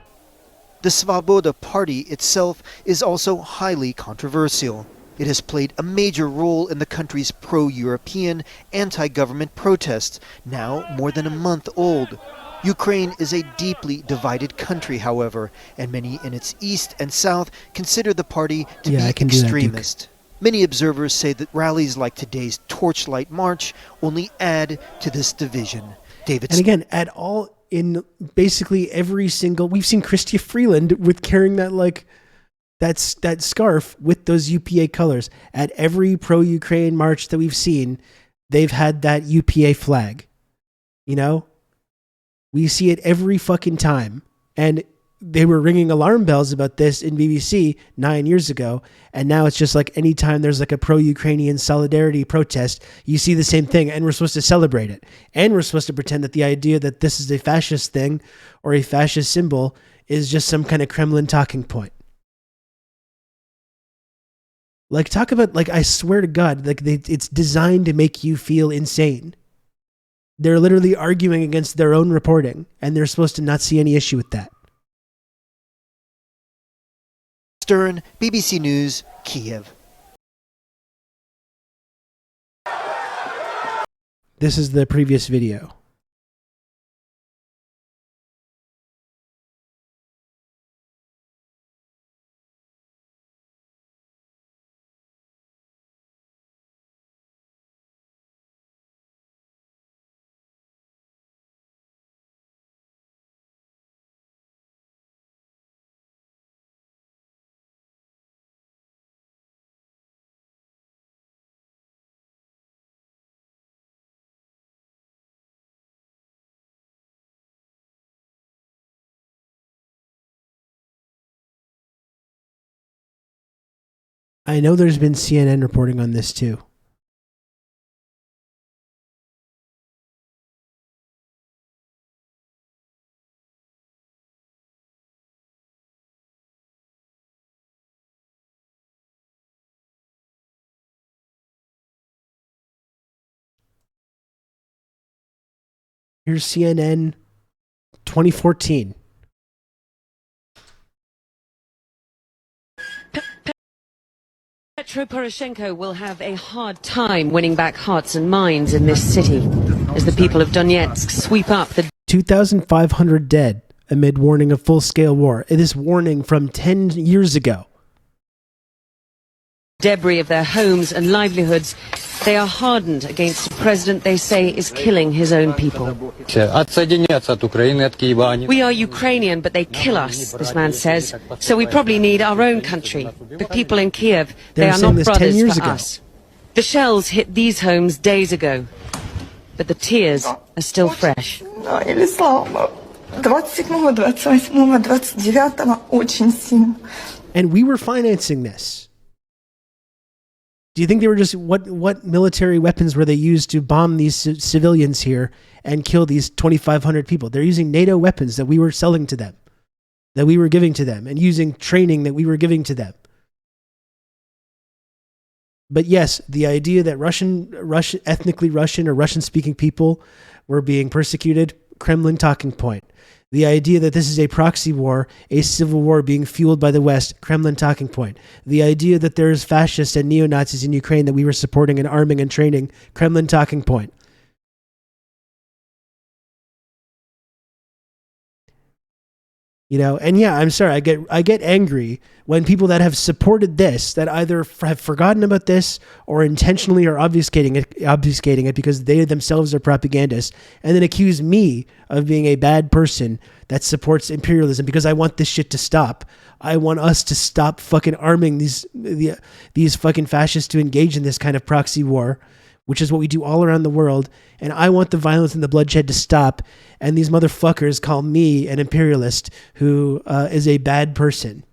The Svoboda Party itself is also highly controversial. It has played a major role in the country's pro-European, anti-government protests, now more than a month old. Ukraine is a deeply divided country, however, and many in its east and south consider the party to be extremist. Many observers say that rallies like today's Torchlight March only add to this division. David. And again, at all in basically every single, we've seen Chrystia Freeland with carrying that scarf with those UPA colors. At every pro-Ukraine march that we've seen, they've had that UPA flag. You know, we see it every fucking time. And they were ringing alarm bells about this in BBC 9 years ago. And now it's just like anytime there's like a pro-Ukrainian solidarity protest, you see the same thing, and we're supposed to celebrate it. And we're supposed to pretend that the idea that this is a fascist thing or a fascist symbol is just some kind of Kremlin talking point. Like, talk about, like, I swear to God, like it's designed to make you feel insane. They're literally arguing against their own reporting, and they're supposed to not see any issue with that. Stern, BBC News, Kiev. This is the previous video. I know there's been CNN reporting on this too. Here's CNN 2014. Petro Poroshenko will have a hard time winning back hearts and minds in this city as the people of Donetsk sweep up the 2,500 dead amid warning of full-scale war. It is warning from 10 years ago. debris of their homes and livelihoods. They are hardened against a president they say is killing his own people. We are Ukrainian, but they kill us, this man says. So we probably need our own country. But people in Kiev, they are not brothers for us. The shells hit these homes days ago, but the tears are still fresh. And we were financing this. Do you think they were just, what military weapons were they used to bomb these civilians here and kill these 2,500 people? They're using NATO weapons that we were selling to them, that we were giving to them, and using training that we were giving to them. But yes, the idea that ethnically Russian or Russian-speaking people were being persecuted, Kremlin talking point. The idea that this is a proxy war, a civil war being fueled by the West, Kremlin talking point. The idea that there is fascists and neo-Nazis in Ukraine that we were supporting and arming and training, Kremlin talking point. You know, and yeah, I'm sorry, I get angry when people that have supported this, that either have forgotten about this or intentionally are obfuscating it because they themselves are propagandists, and then accuse me of being a bad person that supports imperialism because I want this shit to stop. I want us to stop fucking arming these fucking fascists to engage in this kind of proxy war, which is what we do all around the world. And I want the violence and the bloodshed to stop. And these motherfuckers call me an imperialist who is a bad person.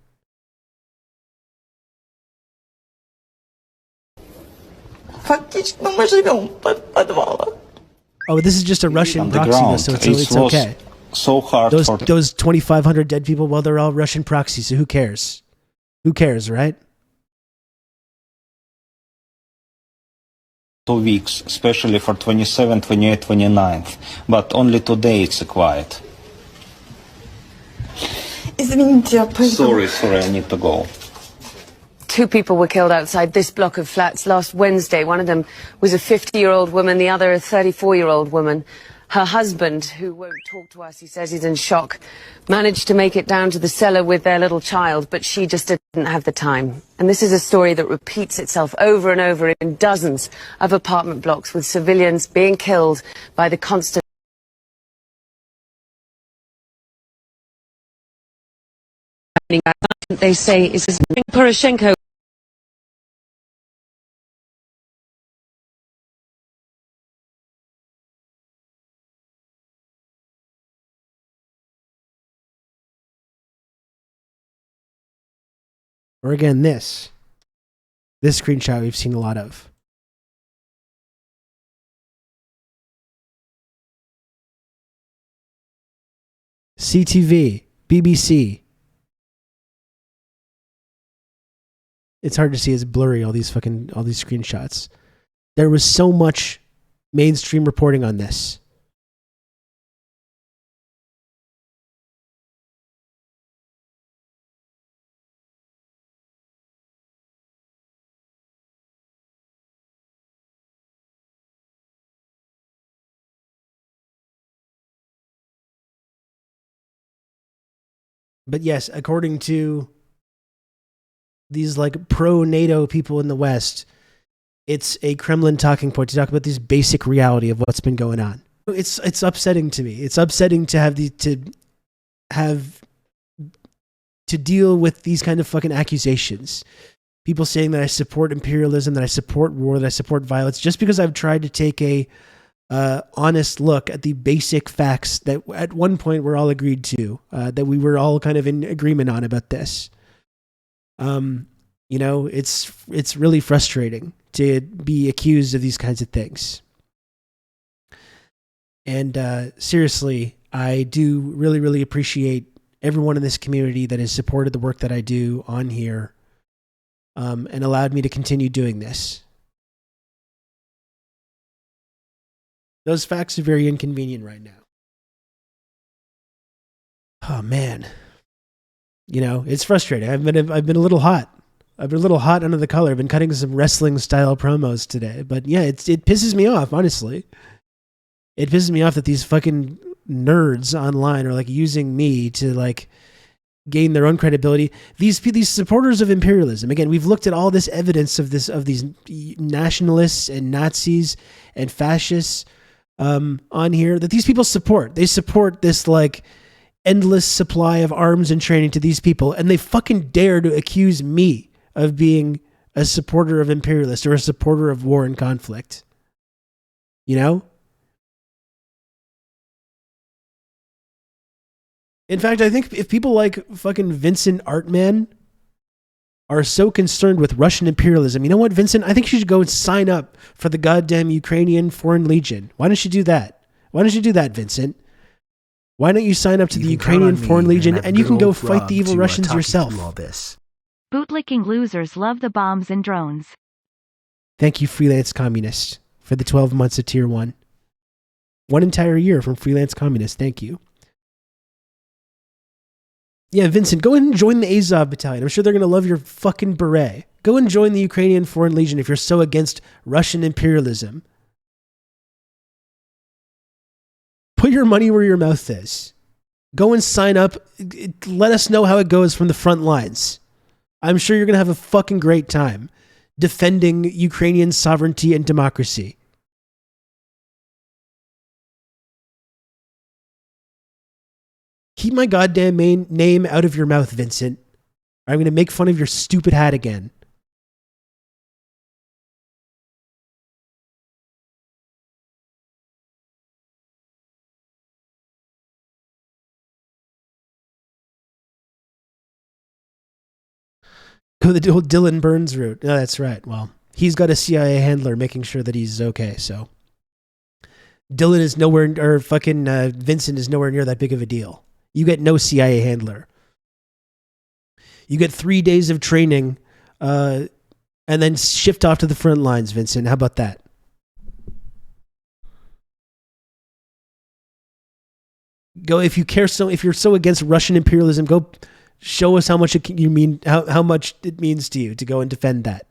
Oh, this is just a Russian proxy, so it's okay. So hard those 2,500 dead people, well, they're all Russian proxies, so who cares? Who cares, right? 2 weeks, especially for 27, 28, 29th. But only today it's quiet. Sorry, I need to go. 2 people were killed outside this block of flats last Wednesday. One of them was a 50-year-old woman, the other a 34-year-old woman. Her husband, who won't talk to us, he says he's in shock, managed to make it down to the cellar with their little child, but she just didn't have the time. And this is a story that repeats itself over and over in dozens of apartment blocks, with civilians being killed by the constant. They say is Poroshenko. Or again, this screenshot we've seen a lot of. CTV, BBC. It's hard to see, it's blurry, all these screenshots. There was so much mainstream reporting on this. But yes, according to these like pro-NATO people in the West, it's a Kremlin talking point to talk about this basic reality of what's been going on. It's upsetting to me. It's upsetting to have to deal with these kind of fucking accusations. People saying that I support imperialism, that I support war, that I support violence, just because I've tried to take a honest look at the basic facts that at one point we're all agreed to, that we were all kind of in agreement on about this. You know, it's really frustrating to be accused of these kinds of things. And seriously, I do really, really appreciate everyone in this community that has supported the work that I do on here, and allowed me to continue doing this. Those facts are very inconvenient right now. Oh man, you know, it's frustrating. I've been a little hot. I've been a little hot under the collar. I've been cutting some wrestling style promos today, but yeah, it pisses me off. Honestly, it pisses me off that these fucking nerds online are like using me to like gain their own credibility. These supporters of imperialism. Again, we've looked at all this evidence of these nationalists and Nazis and fascists on here that these people support. They support this like endless supply of arms and training to these people, and they fucking dare to accuse me of being a supporter of imperialists or a supporter of war and conflict. You know? In fact, I think if people like fucking Vincent Artman are so concerned with Russian imperialism, you know what, Vincent? I think you should go and sign up for the goddamn Ukrainian Foreign Legion. Why don't you do that? Why don't you do that, Vincent? Why don't you sign up to the Ukrainian Foreign Legion and you can go fight the evil Russians yourself? All this. Bootlicking losers love the bombs and drones. Thank you, freelance communist, for the 12 months of tier 1. 1 entire year from freelance communist. Thank you. Yeah, Vincent, go and join the Azov battalion. I'm sure they're going to love your fucking beret. Go and join the Ukrainian Foreign Legion if you're so against Russian imperialism. Put your money where your mouth is. Go and sign up. Let us know how it goes from the front lines. I'm sure you're going to have a fucking great time defending Ukrainian sovereignty and democracy. Keep my goddamn name out of your mouth, Vincent. I'm going to make fun of your stupid hat again. Go the old Dylan Burns route. Oh, that's right. Well, he's got a CIA handler making sure that he's okay, so. Dylan is nowhere, or fucking Vincent is nowhere near that big of a deal. You get no CIA handler. You get 3 days of training and then shift off to the front lines, Vincent. How about that? Go if you're so against Russian imperialism, go show us how much how much it means to you to go and defend that.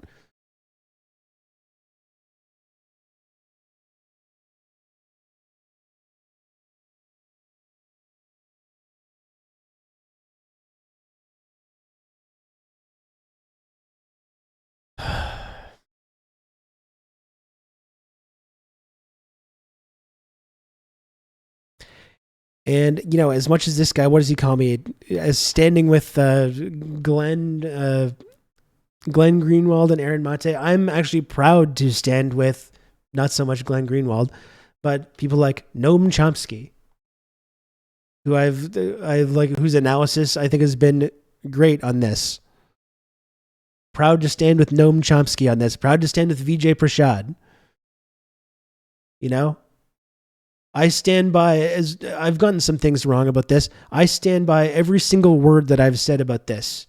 And, you know, as much as this guy, what does he call me? As standing with Glenn Greenwald and Aaron Mate, I'm actually proud to stand with, not so much Glenn Greenwald, but people like Noam Chomsky, who whose analysis I think has been great on this. Proud to stand with Noam Chomsky on this. Proud to stand with Vijay Prashad. You know? I stand by, as I've gotten some things wrong about this, I stand by every single word that I've said about this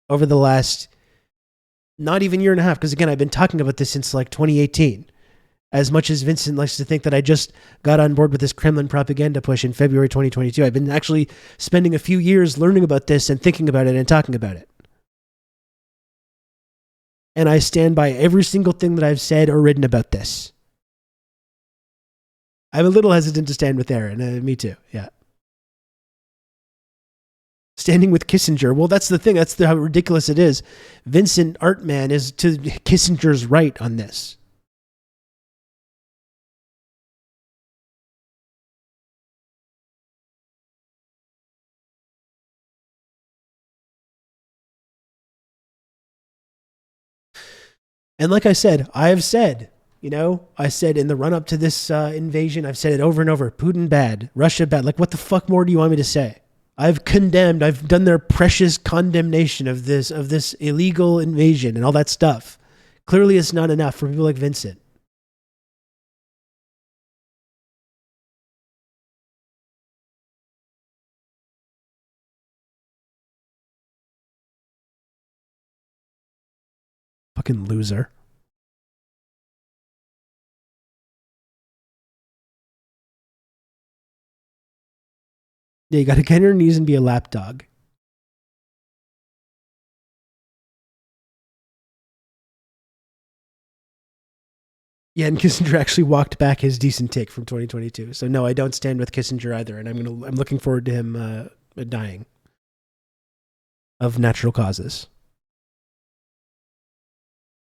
over the last, not even year and a half, because again, I've been talking about this since like 2018. As much as Vincent likes to think that I just got on board with this Kremlin propaganda push in February 2022, I've been actually spending a few years learning about this and thinking about it and talking about it. And I stand by every single thing that I've said or written about this. I'm a little hesitant to stand with Aaron. Me too. Yeah. Standing with Kissinger. Well, that's the thing. That's how ridiculous it is. Vincent Artman is to Kissinger's right on this. And like I said, you know, I said in the run up to this invasion, I've said it over and over, Putin bad, Russia bad. Like, what the fuck more do you want me to say? I've done their precious condemnation of this illegal invasion and all that stuff. Clearly it's not enough for people like Vincent. Fucking loser. Yeah, you gotta get on your knees and be a lapdog. Yeah, and Kissinger actually walked back his decent take from 2022. So no, I don't stand with Kissinger either, and I'm looking forward to him dying of natural causes.